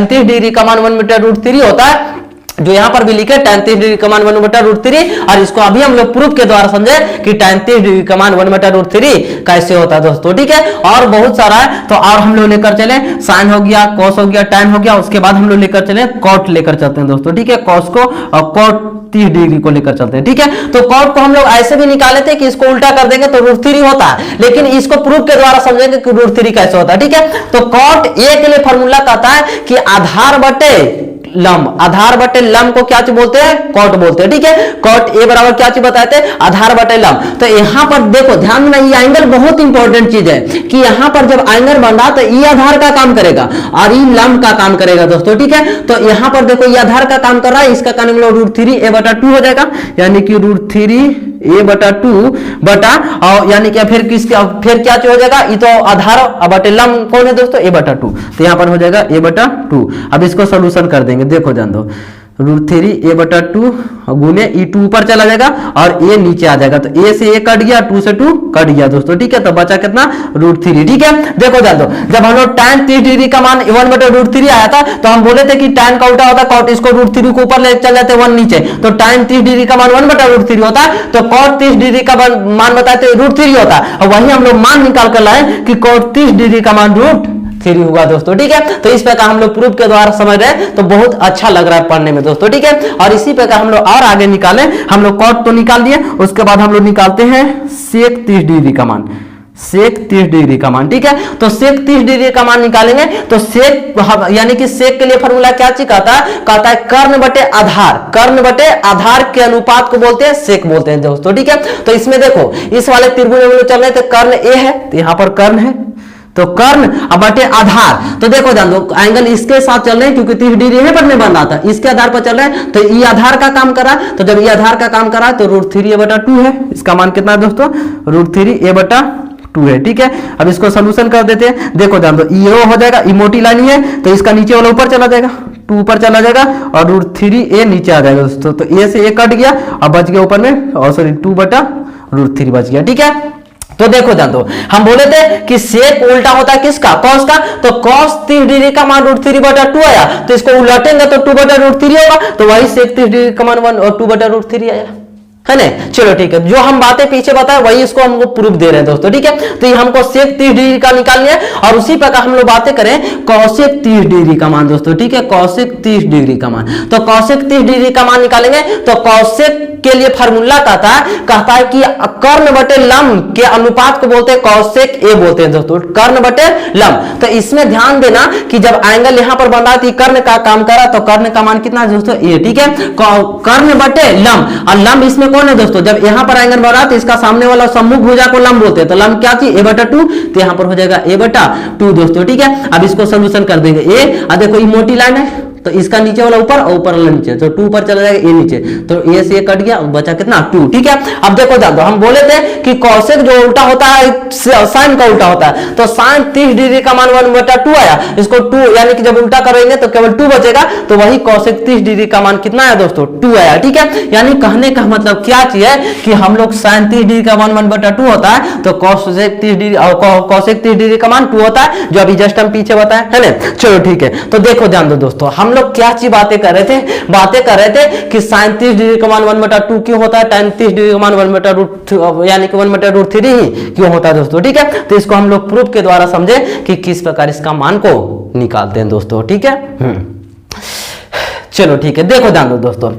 30 डिग्री का मान 1/√3 होता है, जो यहां पर भी लिखे tan 30 डिग्री का मान 1/√3, और इसको अभी हम लोग प्रूफ के द्वारा समझे कि tan 30 डिग्री का मान 1/√3 कैसे होता है दोस्तों। ठीक है, और बहुत सारा है, तो और हम लोग लेकर चले, साइन हो गया, कॉस हो गया, tan हो गया, उसके बाद हम लोग लेकर चले कॉट लेकर चलते हैं दोस्तों। ठीक है, कॉस को और कॉट 30 डिग्री को लेकर चलते हैं। ठीक है, तो कॉट को हम लोग ऐसे भी निकाले थे कि इसको उल्टा कर देंगे तो √3 होता है, लेकिन इसको प्रूफ के द्वारा समझेंगे कि √3 कैसे होता है। ठीक है, तो कॉट ए के लिए फॉर्मूला कहता है कि आधार बटे लंब, आधार बटे लंब को क्या चीज बोलते हैं, कॉट बोलते हैं। ठीक है, कॉट ए बराबर क्या चीज बताए थे, आधार बटे लंब। तो यहां पर देखो ध्यान देना, ये एंगल बहुत इंपॉर्टेंट चीज है कि यहां पर जब एंगल बन रहा तो ये आधार का काम करेगा और ये लंब का काम करेगा दोस्तों। ठीक है, तो यहां पर देखो ये आधार का काम कर रहा है, इसका काम √3a/2 हो जाएगा, यानी कि √3a/2 बटा, और यानी कि फिर क्या चीज हो जाएगा, ये तो आधार बटे लंब कौन है दोस्तों, a/2, तो यहां पर हो जाएगा a/2। अब इसको सोल्यूशन कर देंगे, देखो जान दो, √3a/2 गुने E2 ऊपर चला जाएगा और a नीचे आ जाएगा, तो a से a कट गया, 2 से 2 कट गया दोस्तों। ठीक है, तो बचा कितना, √3। ठीक है, देखो जान दो, जब हम लोग tan 30 डिग्री का मान 1/√3 आया था, तो हम बोले थे कि tan का उल्टा होता है cot, इसको √3 को ऊपर ले चल जाते 1 नीचे, तो tan 30 डिग्री का मान 1/√3 होता है, तो cot 30 डिग्री का मान बताते √3 होता है, और वही हम लोग मान निकाल कर लाए कि cot 30 डिग्री का मान √3 हुआ दोस्तों। ठीक है, तो इस प्रकार हम लोग प्रूफ के द्वारा समझ रहे हैं, तो बहुत अच्छा लग रहा है पढ़ने में दोस्तों। ठीक है, और इसी प्रकार हम लोग और आगे निकाले, हम लोग कॉट तो निकाल दिए, उसके बाद हम लोग निकालते हैं सेक 30 डिग्री का मान, सेक 30 डिग्री का मान। ठीक है, तो सेक 30 डिग्री का मान निकालेंगे, तो सेक यानी कि सेक के लिए फॉर्मूला क्या चीज कहता है कर्ण बटे आधार, कर्ण बटे आधार के अनुपात को बोलते हैं सेक बोलते हैं दोस्तों। ठीक है, तो इसमें देखो, इस वाले त्रिभुज में चल रहे थे, कर्ण ए है, तो यहां पर कर्ण है, तो कर्ण बटे आधार, तो देखो जान दो, एंगल इसके साथ चल रहे हैं क्योंकि 30 डिग्री पर में बन रहा था, इसके आधार पर चल रहे हैं, तो ये आधार का काम करा, तो जब ये आधार का काम करा तो √3a/2 है, इसका मान कितना है दोस्तों, √3a/2 है। ठीक है, अब इसको सोल्यूशन कर देते हैं, देखो जान दो, ये हो जाएगा, ये मोटी लाइन है तो इसका नीचे वाला ऊपर चला जाएगा, 2 ऊपर चला जाएगा और √3a नीचे आ जाएगा दोस्तों। तो a से a कट गया और बच गया ऊपर में, और सॉरी 2/√3 बच गया। ठीक है, तो देखो जान दो, हम बोले थे कि सेक उल्टा होता है किसका, कॉस का। तो कॉस 30 डिग्री का मान √3/2 आया, तो इसको उलटेंगे तो 2/√3 होगा, तो वही सेक 30 डिग्री का मान 2/√3 आया, है ना। चलो ठीक है, जो हम बातें पीछे बताए वही इसको हमको प्रूफ दे रहे हैं दोस्तों। ठीक है, तो ये हमको सेक 30 डिग्री का निकालनी है, और उसी प्रकार हम लोग बातें करें कॉसेक 30 डिग्री का मान दोस्तों। ठीक है, कॉसेक 30 डिग्री का मान, तो कॉसेक 30 डिग्री का मान निकालेंगे तो कॉसेक के लिए फार्मूला कहता है कि कर्ण बटे लंब के अनुपात को बोलते हैं कॉसेक ए बोलते हैं दोस्तों, कर्ण बटे लंब। तो इसमें ध्यान देना कि जब एंगल यहां पर बन रहा है कर्ण का काम कर रहा, तो कर्ण का मान कितना है दोस्तों, ए। ठीक है, कर्ण बटे लंब, और लंब इसमें कौन है दोस्तों, जब यहां पर एंगल बन रहा है तो इसका सामने वाला सम्मुख भुजा को लंब बोलते हैं, तो लंब क्या चीज a/2, तो यहां पर हो जाएगा a/2 दोस्तों। ठीक है, अब इसको सोल्यूशन कर देंगे। ए देखो ये मोटी लाइन है, तो इसका नीचे वाला ऊपर और ऊपर वाला नीचे, तो 2 ऊपर चला जाएगा, ए नीचे, तो ए से कट गया, बचा कितना 2। ठीक है, अब देखो जान दो, हम बोले थे कि कॉसेक जो उल्टा होता है साइन का उल्टा होता है, तो साइन 30 डिग्री का मान 1/2 आया, इसको 2 यानी कि जब उल्टा करेंगे तो केवल 2 बचेगा, तो वही कॉसेक 30 डिग्री का मान कितना है दोस्तों, 2 आया। ठीक है, यानी कहने का मतलब क्या चीज है कि हम लोग साइन 30 डिग्री का मान 1/2 होता है, तो कॉसेक 30 डिग्री और कॉसेक 30 डिग्री का मान 2 होता है, जो अभी जस्ट हम पीछे बताए, है ना। चलो ठीक है, तो देखो जान दो दोस्तों, हम लोग क्या चीज बातें कर रहे थे कि साइन 30 डिग्री का मान 1/2 क्यों होता है, tan 30 डिग्री का मान 1/√2 यानी कि 1/√3 ही क्यों होता है दोस्तों। ठीक है, तो इसको हम लोग प्रूफ के द्वारा समझे कि किस प्रकार इसका मान को निकालते हैं दोस्तों। ठीक है, चलो ठीक है, देखो ध्यान दो दोस्तों,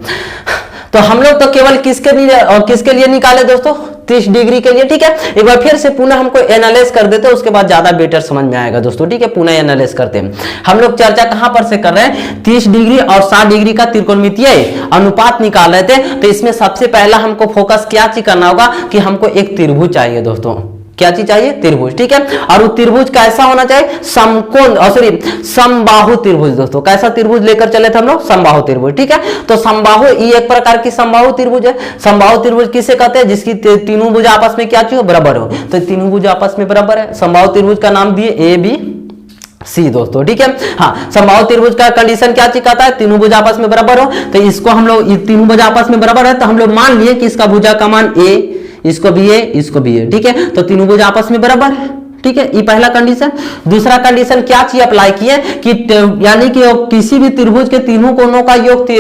तो हम लोग तो केवल किसके लिए निकाले दोस्तों, 30 डिग्री के लिए। ठीक है, एक बार फिर से पुनः हमको एनालाइज कर देते हैं, उसके बाद ज्यादा बेटर समझ में आएगा दोस्तों। ठीक है, पुनः एनालाइज करते हैं। हम लोग चर्चा कहां पर से कर रहे हैं, 30 डिग्री और 60 डिग्री का त्रिकोणमितीय अनुपात निकाल रहे थे। तो इसमें सबसे पहला हमको फोकस क्या चीज करना होगा कि हमको एक त्रिभुज चाहिए दोस्तों। क्या चीज चाहिए, त्रिभुज। ठीक है, और वो त्रिभुज कैसा होना चाहिए, समकोण सॉरी समबाहु त्रिभुज दोस्तों। कैसा त्रिभुज लेकर चले थे हम लोग, समबाहु त्रिभुज। ठीक है, तो समबाहु ये एक प्रकार की समबाहु त्रिभुज है। समबाहु त्रिभुज किसे कहते हैं, जिसकी तीनों भुजा आपस में क्या चीज बराबर हो, तो तीनों भुजा आपस में बराबर है। समबाहु त्रिभुज का नाम दिए ए बी सी दोस्तों। ठीक है, हाँ, समबाहु त्रिभुज का कंडीशन क्या चीज कहता है, तीनों भुजा आपस में बराबर हो, तो इसको हम लोग तीनों भुजा आपस में बराबर है, तो हम लोग मान लिए कि इसका भुजा का मान ए, इसको भी ए, इसको भी ए। ठीक है, तो तीनों भुजा आपस में बराबर है। ठीक है, ये पहला कंडीशन। दूसरा कंडीशन क्या चीज अप्लाई किए कि यानी कि किसी भी त्रिभुज के तीनों कोणों का योग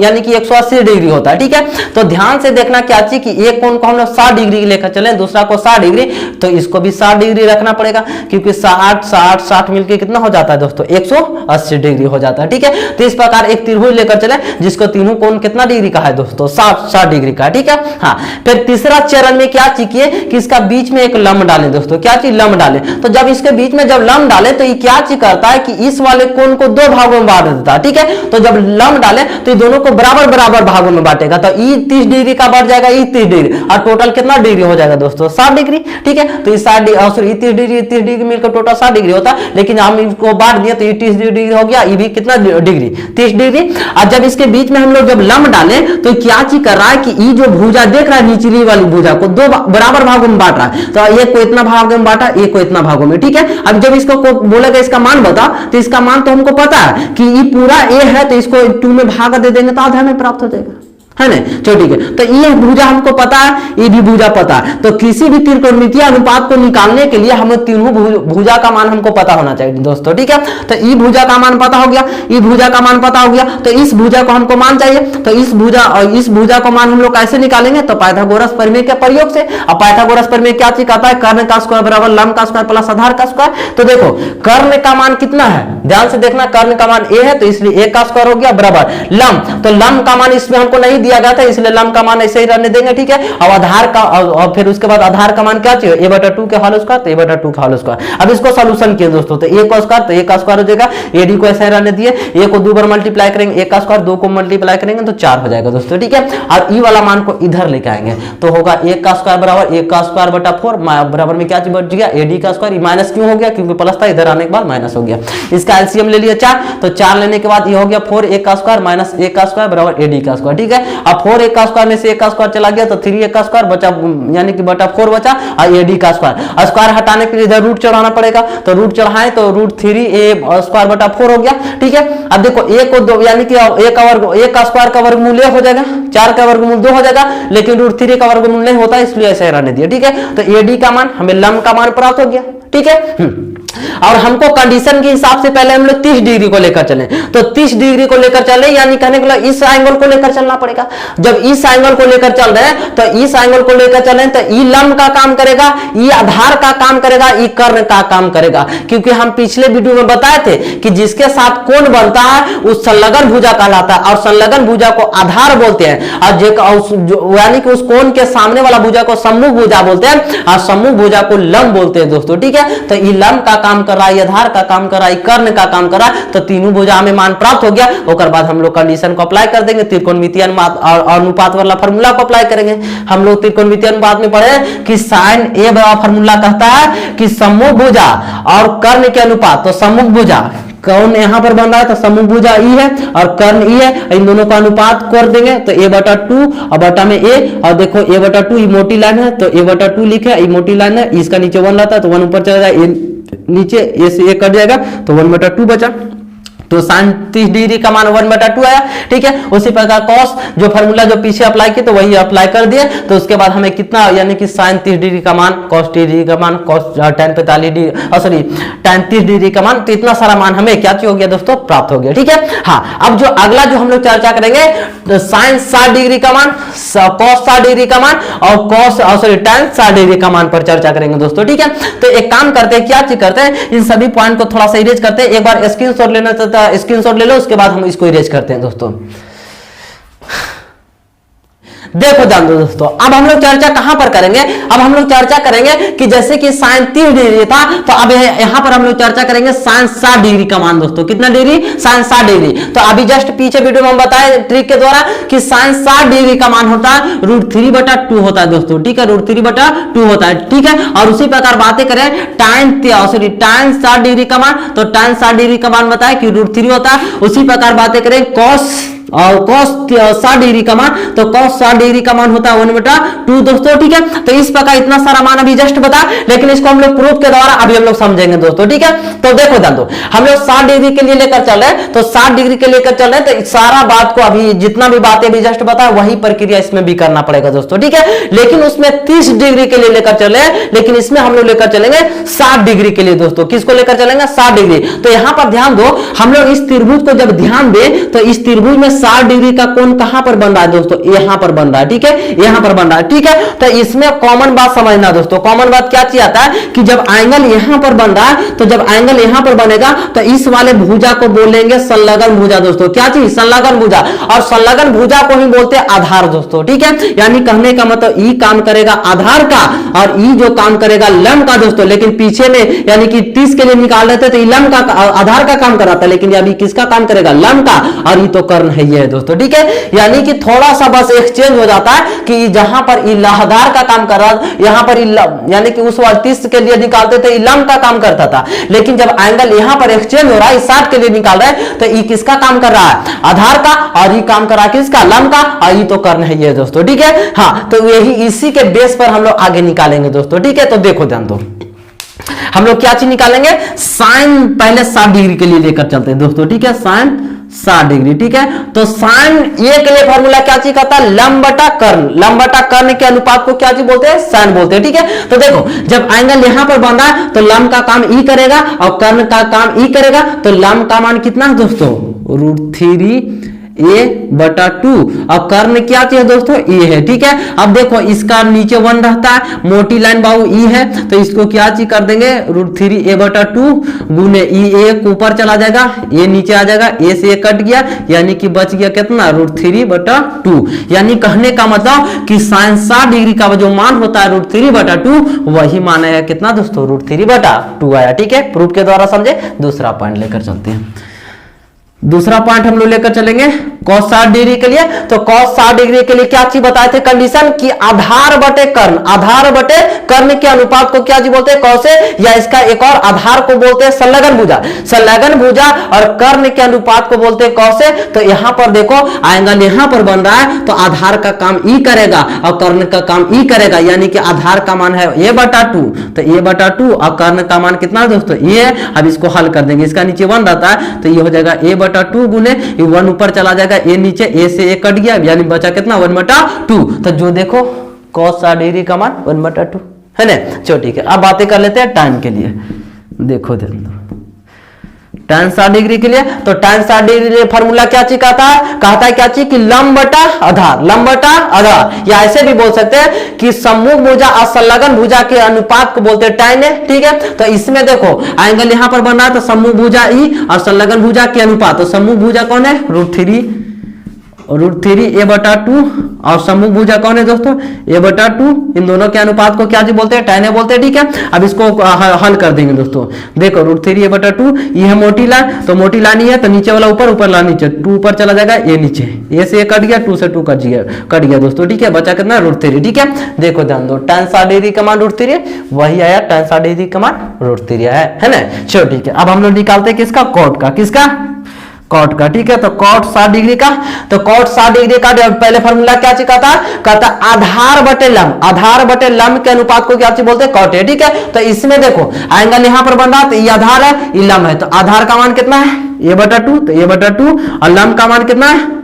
यानी कि 180 डिग्री होता है। ठीक है, तो ध्यान से देखना क्या चीज कि एक कोण को हम लोग 60 डिग्री लेकर चले, दूसरा को 60 डिग्री, तो इसको भी 60 डिग्री रखना पड़ेगा, क्योंकि 60 मिलकर कितना हो जाता है दोस्तों, 180 डिग्री हो जाता है। ठीक है, तो इस प्रकार एक त्रिभुज लेकर चले जिसको तीनों कोण कितना डिग्री का है दोस्तों, 60 डिग्री का। ठीक है, हाँ, फिर तीसरा चरण में क्या चीज किए कि इसका बीच में एक लंब डाले दोस्तों। क्या चीज, लंब डाले। तो जब इसके बीच में जब लंब डाले तो ये क्या चीज करता है कि इस वाले कोण को 2 भागों में बांट देता है। ठीक है, तो जब लंब डाले तो ये दोनों को बराबर बराबर भागों में बांटेगा, तो ई 30 डिग्री का बढ़ जाएगा, ई 30 डिग्री, और टोटल कितना डिग्री हो जाएगा दोस्तों, 60 डिग्री। ठीक है, तो इस 30 डिग्री मिलकर टोटल 60 डिग्री होता है, लेकिन हम इसको बांट दिए तो ये 30 डिग्री हो गया, ये भी कितना डिग्री, 30 डिग्री। और जब इसके बीच में हम लोग जब लंब डाले तो क्या चीज कर रहा है कि ये जो भुजा देख रहा है निचली वाली भुजा को 2 बराबर भागों में बांट रहा है, तो एक को इतना भागों में बांटा, एक को इतना भागों में। ठीक है, अब जब इसको बोलेगा इसका मान बता, तो इसका मान तो हमको पता है कि ये पूरा ए है, तो इसको 2 में भाग दे देंगे तो आधा में प्राप्त हो जाएगा, है ना। चलो ठीक है, तो ये भुजा हमको पता है, ये भी भुजा पता है, तो किसी भी त्रिकोणमितीय अनुपात को निकालने के लिए हमें तीनों भुजा का मान हमको पता होना चाहिए दोस्तों। ठीक है, तो ई भुजा का मान पता हो गया, ई भुजा का मान पता हो गया, तो इस भुजा को हमको मान चाहिए, तो इस भुजा को मान हम लोग कैसे निकालेंगे, तो पाइथागोरस प्रमेय के प्रयोग से। अब पाइथागोरस प्रमेय क्या चीज कहता है, कर्ण का स्क्वायर बराबर लंब का स्क्वायर प्लस आधार का स्क्वायर। तो देखो कर्ण का मान कितना है, ध्यान से देखना, कर्ण का मान ए है, तो इसलिए ए का स्क्वायर हो गया बराबर लंब, तो लंब का मान इसमें हमको नहीं दिया गया था, इसलिए लंब का मान ऐसे ही रहने देंगे। ठीक है, और आधार का और फिर उसके बाद आधार का मान क्या चाहिए, a/2 के होल स्क्वायर, तो a/2 का होल स्क्वायर। अब इसको सॉल्यूशन किए दोस्तों, तो a का स्क्वायर, तो a का स्क्वायर हो जाएगा, ad को ऐसे रहने दिए, a को 2 बार मल्टीप्लाई करेंगे, a का स्क्वायर 2 को मल्टीप्लाई करेंगे तो 4 हो जाएगा दोस्तों। ठीक है, और ई वाला मान को इधर लेके आएंगे, तो होगा a का स्क्वायर बराबर a का स्क्वायर बटा 4 बराबर में क्या चीज बच गया, ad का स्क्वायर, माइनस क्यों हो गया, क्योंकि प्लस था, इधर आने के बाद माइनस हो गया। इसका एलसीएम ले लिया 4, तो 4 लेने के बाद ये हो गया 4 a का स्क्वायर माइनस a का स्क्वायर बराबर ad का स्क्वायर। ठीक है, अब 4a का स्क्वायर में से a का स्क्वायर चला गया तो 3a का स्क्वायर बचा, यानी कि बटा 4 बचा, और ad का स्क्वायर। स्क्वायर हटाने के लिए इधर रूट चढ़ाना पड़ेगा, तो रूट चढ़ाए तो रूट 3a स्क्वायर बटा 4 हो गया, ठीक है। अब देखो a को दो, यानी कि a का वर्ग, a का स्क्वायर का वर्गमूल हो जाएगा, 4 का वर्गमूल 2 हो जाएगा, लेकिन रूट 3 का वर्गमूल नहीं होता, इसलिए ऐसे रहने दिया, ठीक है। तो ad का मान हमें लंब का मान प्राप्त हो गया, ठीक है। और हमको कंडीशन के हिसाब से पहले हम लोग 30 डिग्री को लेकर चले, तो 30 डिग्री को लेकर चले, यानी कहने के लिए इस एंगल को लेकर चलना पड़ेगा। जब इस एंगल को लेकर चल रहे हैं तो इस एंगल को लेकर चलें तो ई लंब का काम करेगा, ई आधार का काम करेगा, ई कर्ण का काम करेगा, क्योंकि हम पिछले वीडियो में बताए थे कि जिसके साथ कोण बनता है उस संलग्न भुजा कहलाता है, और संलग्न भुजा को आधार बोलते हैं, और यानी कि उस कोण के सामने वाला भुजा को सम्मुख भुजा बोलते हैं, और सम्मुख भुजा को लंब बोलते हैं दोस्तों, ठीक है। तो ई लंब का काम कर रहा है, आधार का काम कर रहा है, कर्ण का काम कर रहा है, तो तीनों भुजा में मान प्राप्त हो गया। उसके बाद हम लोग कंडीशन को अप्लाई कर देंगे, त्रिकोणमितीय अनुपात वाला फार्मूला को अप्लाई करेंगे। हम लोग त्रिकोणमितीय अनुपात में पढ़े कि साइन ए वाला फार्मूला कहता है कि सम्मुख भुजा और कर्ण के अनुपात, तो सम्मुख भुजा कौन यहां पर बन रहा है, तो सम्मुख भुजा ई है और कर्ण ई है, इन दोनों का अनुपात कर देंगे तो a बटा 2 और बटा में a, और देखो a बटा 2 ये मोटी लाइन है तो a बटा 2 लिखे, ये मोटी लाइन है, इसका नीचे 1 रहता है तो 1 ऊपर चला जाएगा, नीचे a से a कट जाएगा तो 1 बटा 2 बचा, तो साइन 30 डिग्री का मान 1 बटा 2 आया, ठीक है। उसी प्रकार कॉस जो फार्मूला जो पीछे अप्लाई किया तो वही अप्लाई कर दिए, तो उसके बाद हमें कितना, यानी कि साइन 30 डिग्री का मान, कॉस 30 डिग्री का मान, cos tan 45 degree, sorry tan 30 degree का मान, तो इतना सारा मान हमें क्या हो गया दोस्तों, प्राप्त हो गया, ठीक है। हाँ, अब जो अगला जो हम लोग चर्चा करेंगे तो साइन 60 डिग्री का मान, कॉस 60 डिग्री का मान और कॉस सॉरी tan 60 डिग्री का मान पर चर्चा करेंगे दोस्तों, ठीक है। तो एक काम करते हैं, क्या चीज करते हैं, इन सभी पॉइंट को थोड़ा सा इरेज करते हैं, एक बार स्क्रीनशॉट लेना चाहता है स्क्रीनशॉट ले लो, उसके बाद हम इसको इरेज करते हैं दोस्तों। देखो जान दो दोस्तों, अब हम लोग चर्चा कहां पर करेंगे, अब हम लोग चर्चा करेंगे कि जैसे कि साइन 30 डिग्री था, तो अब यहां पर हम लोग चर्चा करेंगे साइन 60 डिग्री का मान दोस्तों, कितना डिग्री, साइन 60 डिग्री। तो अभी जस्ट पीछे वीडियो में हम बताए ट्रिक के द्वारा कि साइन 60 डिग्री का मान होता है √3/2 होता है दोस्तों, ठीक है, √3/2 होता है, ठीक है। और उसी प्रकार बातें करें tan 60 डिग्री का मान, तो tan 60 डिग्री का मान बताए कि √3 होता है। उसी प्रकार बातें करें कॉस और cos 60 डिग्री का मान, तो cos 60 डिग्री का मान होता है 1/2 दोस्तों, ठीक है। तो इस प्रकार इतना सारा मान अभी जस्ट बता, लेकिन इसको हम लोग प्रूफ के द्वारा अभी हम लोग समझेंगे दोस्तों, ठीक है। तो देखो जान हम लोग 60 डिग्री के लिए लेकर चल रहे, तो 60 डिग्री के लेकर चल रहे, तो सारा बात को अभी जितना भी बातें अभी जस्ट बता वही प्रक्रिया इसमें भी करना पड़ेगा दोस्तों, ठीक है। लेकिन उसमें 30 डिग्री के लिए लेकर चले, लेकिन इसमें हम लोग लेकर चलेंगे 60 डिग्री के लिए दोस्तों। किसको लेकर चलेंगे, 60 डिग्री। तो यहां पर ध्यान दो, हम लोग इस त्रिभुज को जब ध्यान दे तो इस त्रिभुज में 60 डिग्री का कोण कहां पर बन रहा है दोस्तों, यहां पर बन रहा है, ठीक है, यहां पर बन रहा है, ठीक है। तो इसमें कॉमन बात समझना दोस्तों, कॉमन बात क्या चीज आता है कि जब एंगल यहां पर बन रहा है, तो जब एंगल यहां पर बनेगा तो इस वाले भुजा को बोलेंगे संलग्न भुजा दोस्तों, क्या चीज, संलग्न भुजा, और संलग्न भुजा को ही बोलते हैं आधार दोस्तों, ठीक है। यानी कहने का मतलब ई काम करेगा आधार का और ई जो काम करेगा लंब का दोस्तों। लेकिन पीछे में यानी कि 30 के लिए निकाल रहे थे तो लंब का आधार का काम कर रहा था, लेकिन अभी किसका काम करेगा, लंब का, और ये तो कर्ण है ये दोस्तों, ठीक है। यानी कि थोड़ा सा बस एक्सचेंज हो जाता है कि जहां पर आधार का काम कर रहा, यहां पर यानी कि उस वाले 30 के लिए निकालते थे लंब का काम करता था, लेकिन जब एंगल यहां पर एक्सचेंज हो रहा है 60 के लिए निकाल रहे हैं तो ये किसका काम कर रहा है, आधार का, और ये काम कर रहा है किसका, लंब का, और ये तो कर्ण है ये दोस्तों, ठीक है। हाँ, तो यही इसी के बेस पर हम लोग आगे निकालेंगे दोस्तों, ठीक है। तो देखो ध्यान दो, हम लोग क्या चीज निकालेंगे, साइन पहले 60 डिग्री के लिए लेकर चलते हैं दोस्तों, ठीक है, साइन 60 डिग्री, ठीक है। तो साइन ए के लिए फॉर्मूला क्या चीज कहता है, लंब बटा कर्ण, लंब बटा कर्ण के अनुपात को क्या चीज बोलते हैं, साइन बोलते हैं, ठीक है। तो देखो जब एंगल यहां पर बन रहा है तो लंब का काम ई करेगा और कर्ण का काम ई करेगा, तो लंब का मान कितना है दोस्तों, √3a/2, और कर्ण क्या चाहिए दोस्तों, ए है, ठीक है। अब देखो इसका नीचे 1 रहता है, मोटी लाइन बाबू ई है, तो इसको क्या चीज कर देंगे, √3a/2 गुने ई, एक ऊपर चला जाएगा, ए नीचे आ जाएगा, ए से कट गया, यानी कि बच गया कितना, √3/2। यानी कहने का मतलब कि साइन 60 डिग्री का जो मान होता है √3/2 वही मान आया कितना दोस्तों, √3/2 आया, ठीक है। प्रूफ के द्वारा समझे। दूसरा पॉइंट लेकर चलते हैं। दूसरा पॉइंट हम लोग लेकर चलेंगे cos 60 डिग्री के लिए। तो cos 60 डिग्री के लिए क्या चीज बताए थे कंडीशन कि आधार बटे कर्ण के अनुपात को क्या चीज बोलते हैं कौसे, या इसका एक और आधार को बोलते हैं संलग्न भुजा और कर्ण के अनुपात को बोलते हैं कौसे। तो यहां पर देखो एंगल यहां पर बन रहा है तो आधार का काम ई करेगा और कर्ण का काम ई करेगा, यानी कि आधार का मान है a/2, तो a/2 और कर्ण का मान कितना है दोस्तों ये है। अब इसको हल कर देंगे, इसका नीचे 1 रहता है तो ये हो जाएगा a/2 गुने 1 ऊपर चला जाएगा, a नीचे a से a कट गया, यानी बचा कितना 1/2। तो जो देखो cos 60 डिग्री का मान 1/2 है ना। चलो ठीक है, अब बातें कर लेते हैं tan के लिए। देखो tan 60 डिग्री के लिए, तो tan 60 डिग्री के लिए फॉर्मूला क्या चीज कहता है क्या चीज कि लंब बटा आधार, या ऐसे भी बोल सकते हैं कि सम्मुख भुजा और संलग्न भुजा के अनुपात को बोलते हैं tan है। ठीक है, तो इसमें देखो एंगल यहां पर बन रहा है तो सम्मुख भुजा ई और संलग्न भुजा के अनुपात, तो सम्मुख भुजा कौन है √3 a/2 और सम्मुख भुजा कौन है दोस्तों a/2, इन दोनों के अनुपात को क्या जी बोलते हैं tan बोलते हैं। ठीक है, अब इसको हल कर देंगे दोस्तों। देखो √3 a/2 ये है मोटी लाइन, तो मोटी लाइन ही है तो नीचे वाला ऊपर लाइन नीचे, 2 ऊपर चला जाएगा a नीचे, a से a कट गया, 2 से 2 कट गया दोस्तों। ठीक है, बचा कितना √3। ठीक है, देखो ध्यान दो tan 60 डिग्री का मान √3 वही आया, tan 60 डिग्री का मान √3 आया है ना। चलो ठीक है, अब हम लोग निकालते हैं किसका कॉट का। ठीक है, तो cot 60 डिग्री का, तो cot 60 डिग्री का पहले फॉर्मूला क्या चीज कहता आधार बटे लंब के अनुपात को क्या चीज बोलते हैं cot है। ठीक है, तो इसमें देखो एंगल यहां पर बन रहा है तो ये आधार है ये लंब है, तो आधार का मान कितना है a/2, तो a/2 और लंब का मान कितना है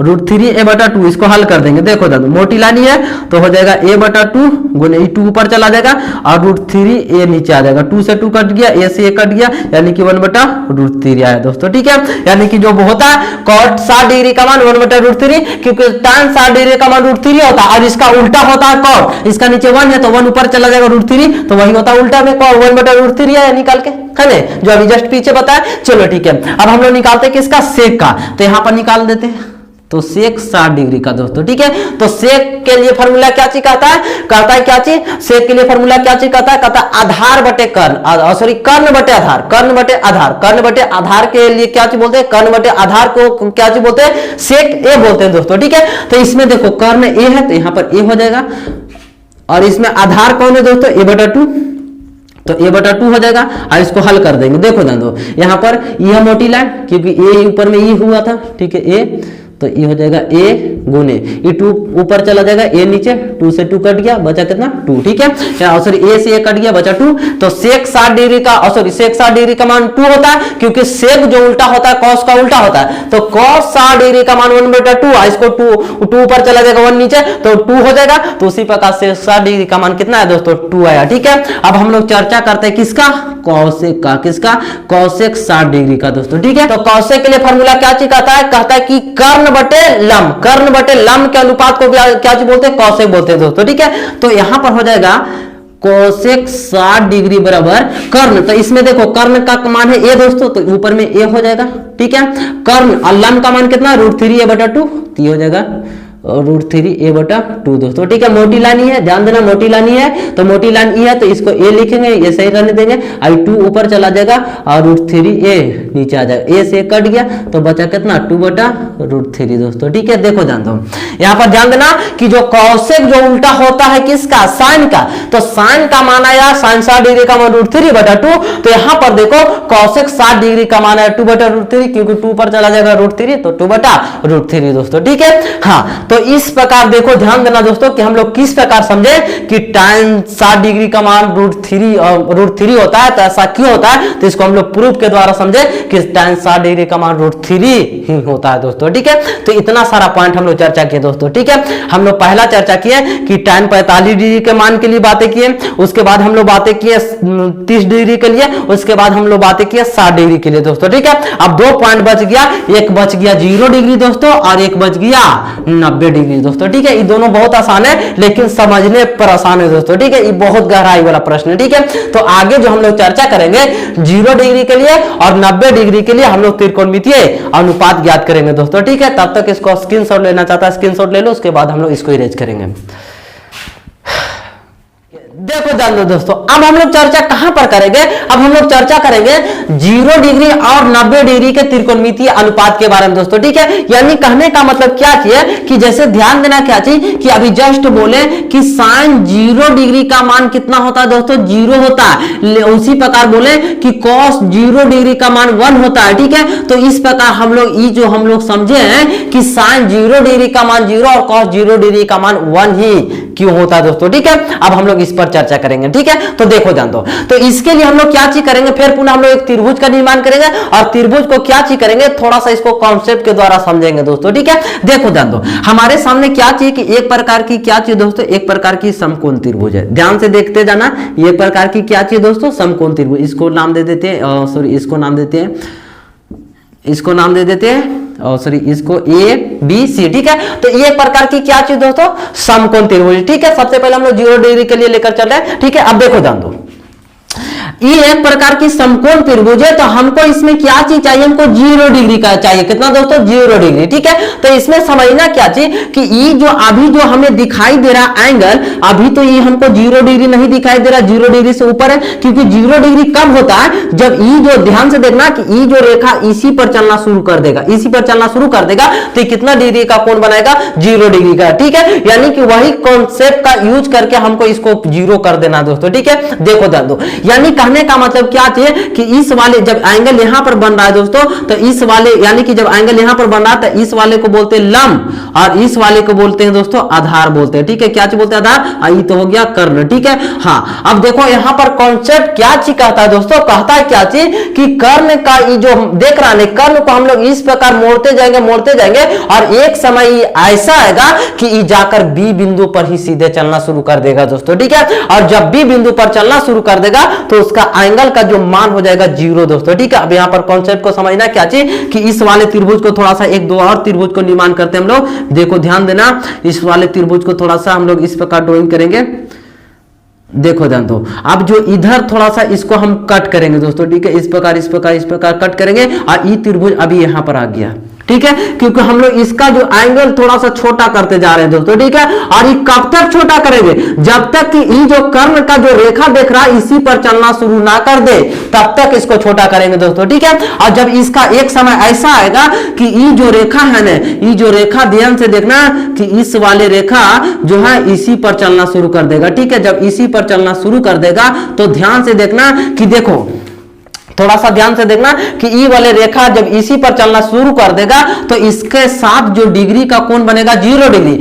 √3 a/2। इसको हल कर देंगे, देखो दादू मोटी लानी है तो हो जाएगा a/2 गुने 2 ऊपर चला जाएगा और √3 a नीचे आ जाएगा, 2 से 2 कट गया, a से a कट गया, यानी कि 1/√3 आया दोस्तों। ठीक है, यानी कि जो होता है cot 60 डिग्री का मान 1/√3, क्योंकि tan 60 डिग्री का मान √3 होता है और इसका उल्टा होता है cot, इसका नीचे 1 है तो 1 ऊपर चला जाएगा √3, तो वही होता है उल्टा में 1/√3 आया निकाल के, है ना, जो अभी जस्ट पीछे बताया। चलो ठीक है, अब हम लोग निकालते हैं किसका सेक का, तो यहाँ पर निकाल देते हैं तो सेक 60 डिग्री का दोस्तों। ठीक है, तो सेक के लिए फॉर्मूला क्या चीज कहता है क्या चीज सेक के लिए फॉर्मूला क्या चीज कहता है आधार बटे कर्ण, सॉरी कर्ण बटे आधार के लिए क्या चीज बोलते हैं कर्ण बटे आधार को क्या चीज बोलते हैं सेक ए बोलते हैं दोस्तों। ठीक है, तो इसमें देखो कर्ण ए है तो यहां पर ए हो जाएगा और इसमें आधार कौन है दोस्तों a/2, तो a/2 हो जाएगा और इसको हल कर देंगे। देखो दोस्तों यहाँ पर यह मोटी लाइन क्योंकि ए ऊपर में ये हुआ था, ठीक है ए, तो ये हो जाएगा a गुने ये 2 ऊपर चला जाएगा, a नीचे, 2 से 2 कट गया, बचा कितना 2। ठीक है, सॉरी a से a कट गया, बचा 2। तो सेक 60 डिग्री का सॉरी सेक 60 डिग्री का मान 2 होता है, क्योंकि सेक जो उल्टा होता है cos का उल्टा होता है, तो cos 60 डिग्री का मान 1/2, इसको 2 ऊपर चला जाएगा 1 नीचे तो 2 हो जाएगा। तो उसी प्रकार से 60 डिग्री का मान कितना है दोस्तों 2 आया। ठीक है, अब हम लोग चर्चा करते हैं किसका कौशिक का, किसका कौशिक 60 डिग्री का दोस्तों। ठीक है, तो कौशिक के लिए फॉर्मूला क्या चीज कहता है कि कर्ण बटे लंब के अनुपात को क्या चीज बोलते हैं कौशिक बोलते हैं दोस्तों। ठीक है, तो यहां पर हो जाएगा कोसेक 60 डिग्री बराबर कर्ण, तो इसमें देखो कर्ण का मान है a दोस्तों, तो ऊपर में a हो जाएगा। ठीक है, कर्ण और लंब का मान कितना √3 a/2, तो ये हो जाएगा √3 a/2 दोस्तों। ठीक है, मोटी लानी है, ध्यान देना मोटी लानी है, तो मोटी लाइन ई है तो इसको a लिखेंगे, ये सही रहने देंगे, आई 2 ऊपर चला जाएगा और √3 a नीचे आ जाएगा, a से कट गया तो बचा कितना 2/√3 दोस्तों। ठीक है, देखो ध्यान दो यहाँ पर ध्यान देना कि जो कौशिक जो उल्टा होता है किसका साइन का, तो साइन का मान आया साइन 60 डिग्री का मान √3/2, तो यहाँ पर देखो कौशिक 60 डिग्री का मान है 2/√3, क्योंकि 2 पर चला जाएगा √3 तो 2/√3 दोस्तों। ठीक है, हाँ, तो इस प्रकार देखो ध्यान देना दोस्तों कि हम लोग किस प्रकार समझे कि tan 60 डिग्री का मान √3 होता है, तो ऐसा क्यों होता है, तो इसको हम लोग प्रूफ के द्वारा समझे कि tan 60 डिग्री का मान √3 ही होता है दोस्तों। ठीक है, तो इतना सारा पॉइंट हम लोग चर्चा किए दोस्तों। ठीक है, हम लोग पहला चर्चा किए कि tan 45 डिग्री के मान के लिए बातें किए, उसके बाद हम लोग बातें किए 30 डिग्री के लिए, उसके बाद हम लोग बातें किए 60 डिग्री के लिए दोस्तों। ठीक है, अब 2 पॉइंट बच गया, एक बच गया 0 डिग्री दोस्तों और एक बच गया 90 डिग्री दोस्तों। ठीक है, ये दोनों बहुत आसान है लेकिन समझने पर आसान है दोस्तों। ठीक है, ये बहुत गहराई वाला प्रश्न है। ठीक है, तो आगे जो हम लोग चर्चा करेंगे 0 डिग्री के लिए और 90 डिग्री के लिए हम लोग त्रिकोणमितीय अनुपात ज्ञात करेंगे दोस्तों। ठीक है, तब तक इसको स्क्रीनशॉट लेना चाहता है स्क्रीनशॉट ले लो, उसके बाद हम लोग इसको इरेज करेंगे। देखो देखो जान लो दोस्तों, अब हम लोग चर्चा कहां पर करेंगे, अब हम लोग चर्चा करेंगे 0 डिग्री और 90 डिग्री के त्रिकोणमितीय अनुपात के बारे में दोस्तों, ठीक है। यानी कहने का मतलब क्या चाहिए कि जैसे ध्यान देना क्या चाहिए कि अभी जस्ट बोले कि साइन 0 डिग्री का मान कितना होता है दोस्तों, 0 होता है। उसी प्रकार बोले कि कॉस 0 डिग्री का मान 1 होता है, ठीक है। तो इस प्रकार हम लोग जो हम लोग समझे हैं कि साइन 0 डिग्री का मान 0 और कॉस 0 डिग्री का मान 1 ही क्यों होता है दोस्तों, ठीक है। अब हम लोग इस पर चर्चा करेंगे, ठीक है। तो देखो जान दो, तो इसके लिए हम लोग क्या चीज करेंगे, फिर पुनः हम लोग एक त्रिभुज का निर्माण करेंगे और त्रिभुज को क्या चीज करेंगे, थोड़ा सा इसको कॉन्सेप्ट के द्वारा समझेंगे दोस्तों, ठीक है। देखो जान दो, हमारे सामने क्या चीज कि एक प्रकार की क्या चीज दोस्तों, एक प्रकार की समकोण त्रिभुज है। ध्यान से देखते जाना, एक प्रकार की क्या चीज दोस्तों, समकोण त्रिभुज। इसको नाम दे देते हैं, सॉरी इसको नाम देते हैं, इसको नाम दे देते हैं, सॉरी इसको ए बी सी, ठीक है। तो ये एक प्रकार की क्या चीज दोस्तों, समकोण त्रिभुज, ठीक है। सबसे पहले हम लोग 0 डिग्री के लिए लेकर चल रहे हैं, ठीक है। अब देखो जान दो, ये एक प्रकार की समकोण त्रिभुज है, तो हमको इसमें क्या चीज चाहिए, हमको 0 डिग्री का चाहिए। कितना दोस्तों, 0 डिग्री, ठीक है। तो इसमें समझना क्या चाहिए कि ये जो अभी जो हमें दिखाई दे रहा एंगल, अभी तो ये हमको 0 डिग्री नहीं दिखाई दे रहा, 0 डिग्री से ऊपर है, क्योंकि 0 डिग्री कब होता है, जब ये जो, ध्यान से देखना कि ये जो रेखा इसी पर चलना शुरू कर देगा, इसी पर चलना शुरू कर देगा, तो कितना डिग्री का कोण बनाएगा, 0 डिग्री का, ठीक है। यानी कि वही कॉन्सेप्ट का यूज करके हमको इसको 0 कर देना दोस्तों, ठीक है। देखो जान दो, यानी कहने का मतलब क्या चाहिए कि इस वाले जब एंगल यहां पर बन रहा है दोस्तों, तो इस वाले यानी कि जब एंगल यहां पर बन रहा है तो इस वाले को बोलते हैं लंब और इस वाले को बोलते हैं दोस्तों आधार बोलते हैं, ठीक है। क्या चीज बोलते हैं, आधार। ये तो हो गया कर्ण, ठीक है। हाँ, अब देखो यहां पर कॉन्सेप्ट क्या चीज कहता है दोस्तों, कहता है क्या चीज कि कर्ण का ये जो देख रहा है, कर्ण को हम लोग इस प्रकार मोड़ते जाएंगे और एक समय ऐसा आएगा कि ये जाकर बी बिंदु पर ही सीधे चलना शुरू कर देगा दोस्तों, ठीक है। और जब बी बिंदु पर चलना शुरू कर देगा तो उसका एंगल का जो मान हो जाएगा 0 दोस्तों, ठीक है। अब यहां पर कॉन्सेप्ट को समझना क्या चाहिए कि इस वाले त्रिभुज को थोड़ा सा एक दो और त्रिभुज को निर्माण करते हैं हम लोग। देखो ध्यान देना, इस वाले त्रिभुज को थोड़ा सा हम लोग इस प्रकार ड्राइंग करेंगे। देखो ध्यान दो, अब जो इधर थोड़ा सा इसको हम कट करेंगे दोस्तों, ठीक है। इस प्रकार कट करेंगे और ये त्रिभुज अभी यहां पर आ गया, ठीक है। क्योंकि हम लोग इसका जो एंगल थोड़ा सा छोटा करते जा रहे हैं दोस्तों, ठीक है। और ये कब तक छोटा करेंगे, जब तक कि ये जो कर्ण का जो रेखा देख रहा है इसी पर चलना शुरू ना कर दे, तब तक इसको छोटा करेंगे दोस्तों, ठीक है। और जब इसका एक समय ऐसा आएगा कि ये जो रेखा है ना, ये जो रेखा ध्यान से देखना कि इस वाले रेखा जो है इसी पर चलना शुरू कर देगा, ठीक है। जब इसी पर चलना शुरू कर देगा तो ध्यान से देखना कि देखो थोड़ा सा ध्यान से देखना कि ई वाले रेखा जब इसी पर चलना शुरू कर देगा तो इसके साथ जो डिग्री का कोण बनेगा 0 डिग्री।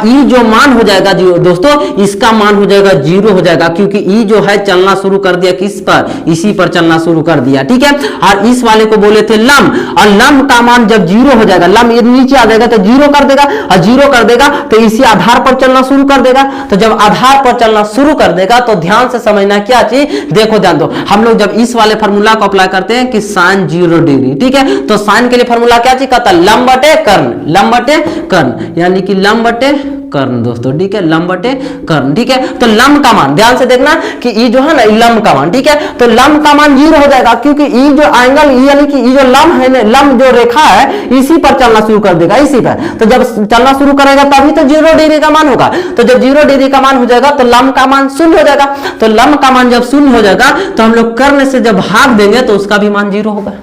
ई जो मान हो जाएगा दोस्तों, इसका मान हो जाएगा 0 हो जाएगा, क्योंकि ई जो है चलना शुरू कर दिया किस पर, इसी पर चलना शुरू कर दिया, ठीक है। और इस वाले को बोले थे लंब, और लंब का मान जब 0 हो जाएगा, लंब ये नीचे आ जाएगा तो 0 कर देगा, और 0 कर देगा तो इसी आधार पर चलना शुरू कर देगा। तो जब आधार पर चलना शुरू कर देगा तो ध्यान से समझना क्या चीज, देखो ध्यान दो, हम लोग जब इस वाले फॉर्मूला अप्लाई करते हैं कि साइन 0 डिग्री, ठीक है। तो साइन के लिए फॉर्मूला क्या चीज कहता है, लंब बटे कर्ण, लंब बटे कर्ण, यानी कि लंब बटे कर्ण दोस्तों, ठीक है। लंब बटे कर्ण, ठीक है। तो लंब का मान ध्यान से देखना कि ये जो है ना लंब का मान, ठीक है। तो लंब का मान 0 हो जाएगा, क्योंकि ये जो एंगल यानी कि ये जो लंब है ना, लंब जो रेखा है इसी पर चलना शुरू कर देगा, इसी पर। तो जब चलना शुरू करेगा तभी तो 0 डिग्री का मान होगा। तो जब 0 डिग्री का मान हो जाएगा तो लंब का मान 0 हो जाएगा। तो लंब का मान जब 0 हो जाएगा तो हम लोग कर्ण से जब भाग देंगे तो उसका भी मान 0 होगा।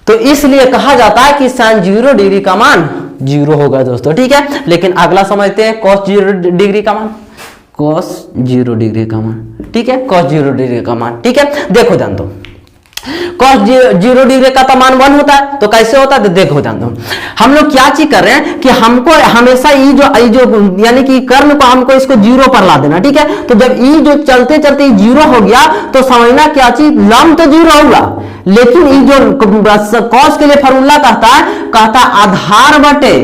तो इसलिए कहा जाता है कि साइन 0 डिग्री का मान 0 होगा दोस्तों, ठीक है। लेकिन अगला समझते हैं कॉस 0 डिग्री का मान, कॉस 0 डिग्री का मान, ठीक है। कॉस 0 डिग्री का मान, ठीक है। देखो जान दो, cos 0 डिग्री का तो मान 1 होता है, तो कैसे होता है, तो देखो जान दो, हम लोग क्या चीज कर रहे हैं कि हमको हमेशा ये जो यानी कि कर्ण को हमको इसको 0 पर ला देना, ठीक है। तो जब ये जो चलते चलते 0 हो गया तो समझना क्या चीज, लंब तो 0 होगा, लेकिन ये जो कॉस के लिए फॉर्मूला कहता है आधार बटे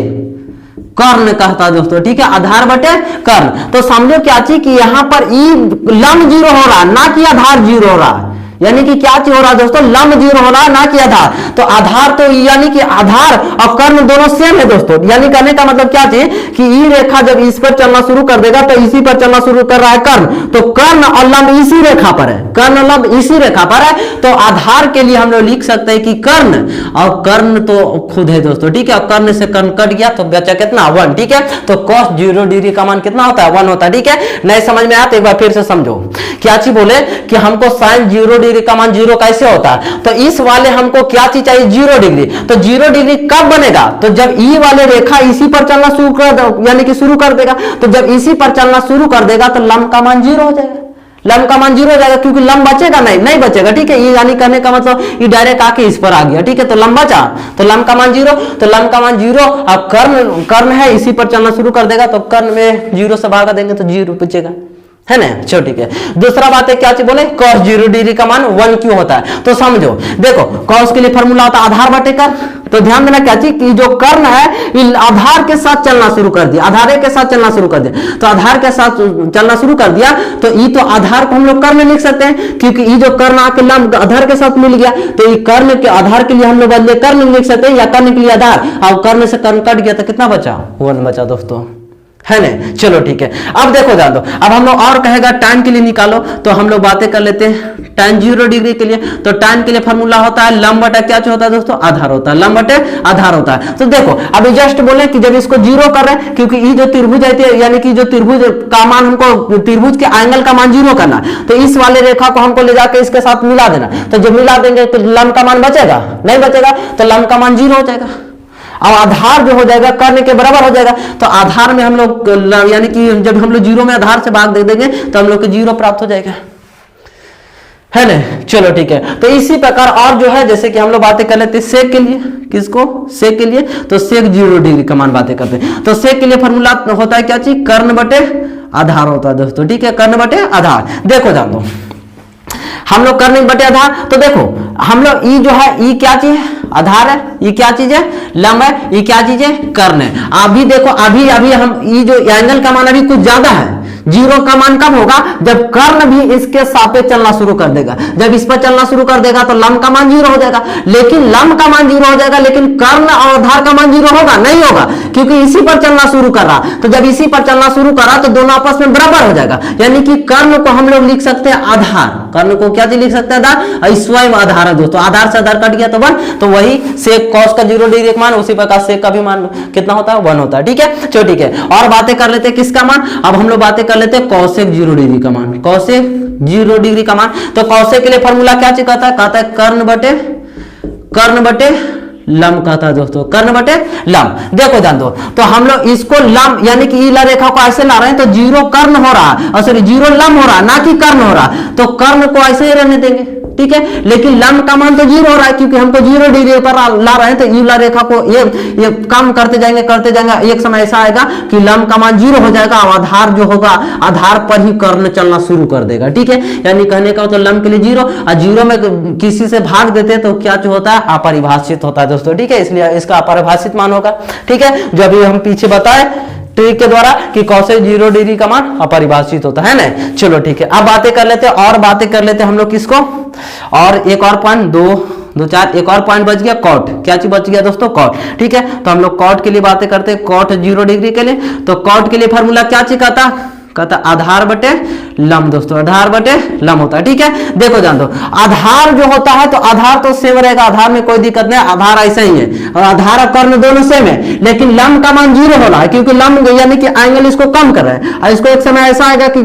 कर्ण कहता है दोस्तों, ठीक है। आधार बटे कर्ण। तो समझो क्या चीज कि यहां पर ई लंब 0 हो रहा है, ना कि आधार 0 हो रहा है, यानी कि क्या चीज हो रहा है दोस्तों, लंब जीरो हो रहा है ना कि आधार। तो आधार तो यानी कि आधार और कर्ण दोनों सेम है दोस्तों। यानी कहने का मतलब क्या चीज कि ई रेखा जब इस पर चलना शुरू कर देगा तो इसी पर चलना शुरू कर रहा है कर्ण, तो कर्ण और लंब इसी रेखा पर है, कर्ण और लंब इसी रेखा पर है। तो आधार के लिए हम लोग लिख सकते हैं कि कर्ण, और कर्ण तो खुद है दोस्तों, ठीक है। और कर्ण से कर्ण कट गया तो बचा कितना 1, ठीक है। तो cos 0 डिग्री का मान कितना होता है 1 होता है, ठीक है। नहीं समझ में आया तो एक बार फिर से समझो। क्या चीज बोले कि हमको sin 0 डिग्री का मान 0 कैसे होता है, तो इस वाले हमको क्या चीज चाहिए 0 डिग्री। तो 0 डिग्री कब बनेगा, तो जब ई वाले रेखा इसी पर चलना शुरू कर यानी कि शुरू कर देगा। तो जब इसी पर चलना शुरू कर देगा तो लंब का मान 0 हो जाएगा, लंब का मान 0 हो जाएगा, क्योंकि लंब बचेगा नहीं बचेगा, ठीक है। ये यानी कहने का मतलब ये डायरेक्ट आके इस पर आ गया, ठीक है। तो लंब बचा तो लंब का मान 0, तो लंब का मान 0। अब कर्ण है इसी पर चलना शुरू कर देगा तो कर्ण में 0 से भागा देंगे तो 0 बचेगा, है ना। चलो ठीक है। दूसरा बात है क्या चीज बोले cos 0 डिग्री का मान 1 क्यों होता है, तो समझो देखो cos के लिए फॉर्मूला होता है आधार बटे कर्ण। तो ध्यान देना क्या चीज कि जो कर्ण है ये आधार के साथ चलना शुरू कर दिया, आधार के साथ चलना शुरू कर दिया। तो आधार के साथ चलना शुरू कर दिया तो ये तो आधार को हम लोग कर्ण लिख सकते हैं, क्योंकि ये जो कर्ण आके लंब आधार के साथ मिल गया। तो ये कर्ण के आधार के लिए हम लोग बदले कर्ण लिख सकते हैं, या कर्ण के लिए आधार। और कर्ण से कर्ण कट गया तो कितना बचा 1 बचा दोस्तों, है ना। चलो ठीक है। अब देखो जान दो, अब हम लोग और कहेगा tan के लिए निकालो, तो हम लोग बातें कर लेते हैं tan 0 डिग्री के लिए। तो tan के लिए फॉर्मूला होता है लंब बटा क्या होता है दोस्तों, आधार होता है, लंब बटे आधार होता है। तो देखो अभी जस्ट बोले कि जब इसको 0 कर रहे हैं, क्योंकि ये जो त्रिभुज है यानी कि जो त्रिभुज का मान हमको त्रिभुज के एंगल का मान 0 करना, तो इस वाले रेखा को हमको ले जाकर इसके साथ मिला देना। तो जब मिला देंगे तो लंब का मान बचेगा नहीं बचेगा, तो लंब का मान 0 हो जाएगा और आधार जो हो जाएगा कर्ण के बराबर हो जाएगा। तो आधार में हम लोग यानी कि जब हम लोग 0 में आधार से भाग दे देंगे तो हम लोग को 0 प्राप्त हो जाएगा, है ना। चलो ठीक है। तो इसी प्रकार और जो है जैसे कि हम लोग बातें कर लेते हैं सेक के लिए, किसको सेक के लिए, तो सेक 0 डिग्री का मान बातें करते हैं। तो सेक के लिए फॉर्मूला होता है क्या चीज कर्ण बटे आधार होता है दोस्तों, ठीक है। कर्ण बटे आधार देखो जान दो हम लोग कर्ण बटे आधार। तो देखो हम लोग ई जो है ई क्या चीज है आधार है, ये क्या चीज है लंब है, ये क्या चीज है कर्ण है। अभी देखो अभी हम ये जो एंगल का मान अभी कुछ ज्यादा है, 0 का मान कब होगा जब कर्ण भी इसके सापेक्ष चलना शुरू कर देगा। जब इस पर चलना शुरू कर देगा तो लंब का मान 0 हो जाएगा, लेकिन लंब का मान 0 हो जाएगा, लेकिन कर्ण और आधार का मान 0 होगा नहीं होगा, क्योंकि इसी पर चलना शुरू कर रहा। तो जब इसी पर चलना शुरू करा तो दोनों आपस में बराबर हो जाएगा। यानी कि कर्ण को हम लोग लिख सकते हैं आधार, कर्ण को क्या लिख सकते हैं आधार, स्वयं आधार है दोस्तों। आधार से आधार कट गया तो 1, तो वही सेक cos का 0 डिग्री का मान उसी प्रकार सेक का भी मान कितना होता है 1 होता है, ठीक है। चलो ठीक है। और बातें कर लेते हैं किसका मान, अब हम लोग बातें कर लेते हैं cosec 0 डिग्री का मान, cosec 0 डिग्री का मान। तो cosec के लिए फॉर्मूला क्या कहता है कर्ण बटे लंब कहता है दोस्तों, कर्ण बटे लंब। देखो जान दो तो हम लोग इसको लंब यानी कि ईला रेखा को ऐसे ला रहे हैं तो 0 कर्ण हो रहा है और सॉरी 0 लंब हो रहा है ना कि कर्ण हो रहा, तो कर्ण को ऐसे ही रहने देंगे, ठीक है। लेकिन लंब का मान तो 0 हो रहा है, क्योंकि हमको 0 डिग्री पर ला रहे हैं। तो ईला रेखा को ये कम करते जाएंगे एक समय ऐसा आएगा कि लंब का मान 0 हो जाएगा और आधार जो होगा आधार पर ही कर्ण चलना शुरू कर देगा, ठीक है। यानी कहने का तो लंब के लिए 0 और 0 में किसी से भाग देते हैं तो क्या जो होता है अपरिभाषित होता है दोस्तों, ठीक है। इसलिए इसका अपरिभाषित मान होगा, ठीक है। जो अभी हम पीछे बताए ट्रिक के द्वारा कि cosec 0 डिग्री का मान अपरिभाषित होता है ना। चलो ठीक है। अब बातें कर लेते हैं और बातें कर लेते हैं हम लोग किसको, और एक और पॉइंट 2 4 एक और पॉइंट बच गया कॉट। क्या चीज बच गया दोस्तों कॉट, ठीक है। तो हम लोग कॉट के लिए बातें करते हैं, कॉट 0 डिग्री के लिए। तो कॉट के लिए फॉर्मूला क्या चीज कहता आधार बटे लंब दोस्तों, आधार बटे लंब होता है, ठीक है। देखो जान दो आधार जो होता है तो आधार तो सेम रहेगा, आधार में कोई दिक्कत नहीं, आधार ऐसा ही है और आधार और कर्ण दोनों सेम है। लेकिन लंब का मान 0 हो रहा है क्योंकि लंब यानी कि एंगल इसको कम कर रहा है और इसको एक समय ऐसा आएगा कि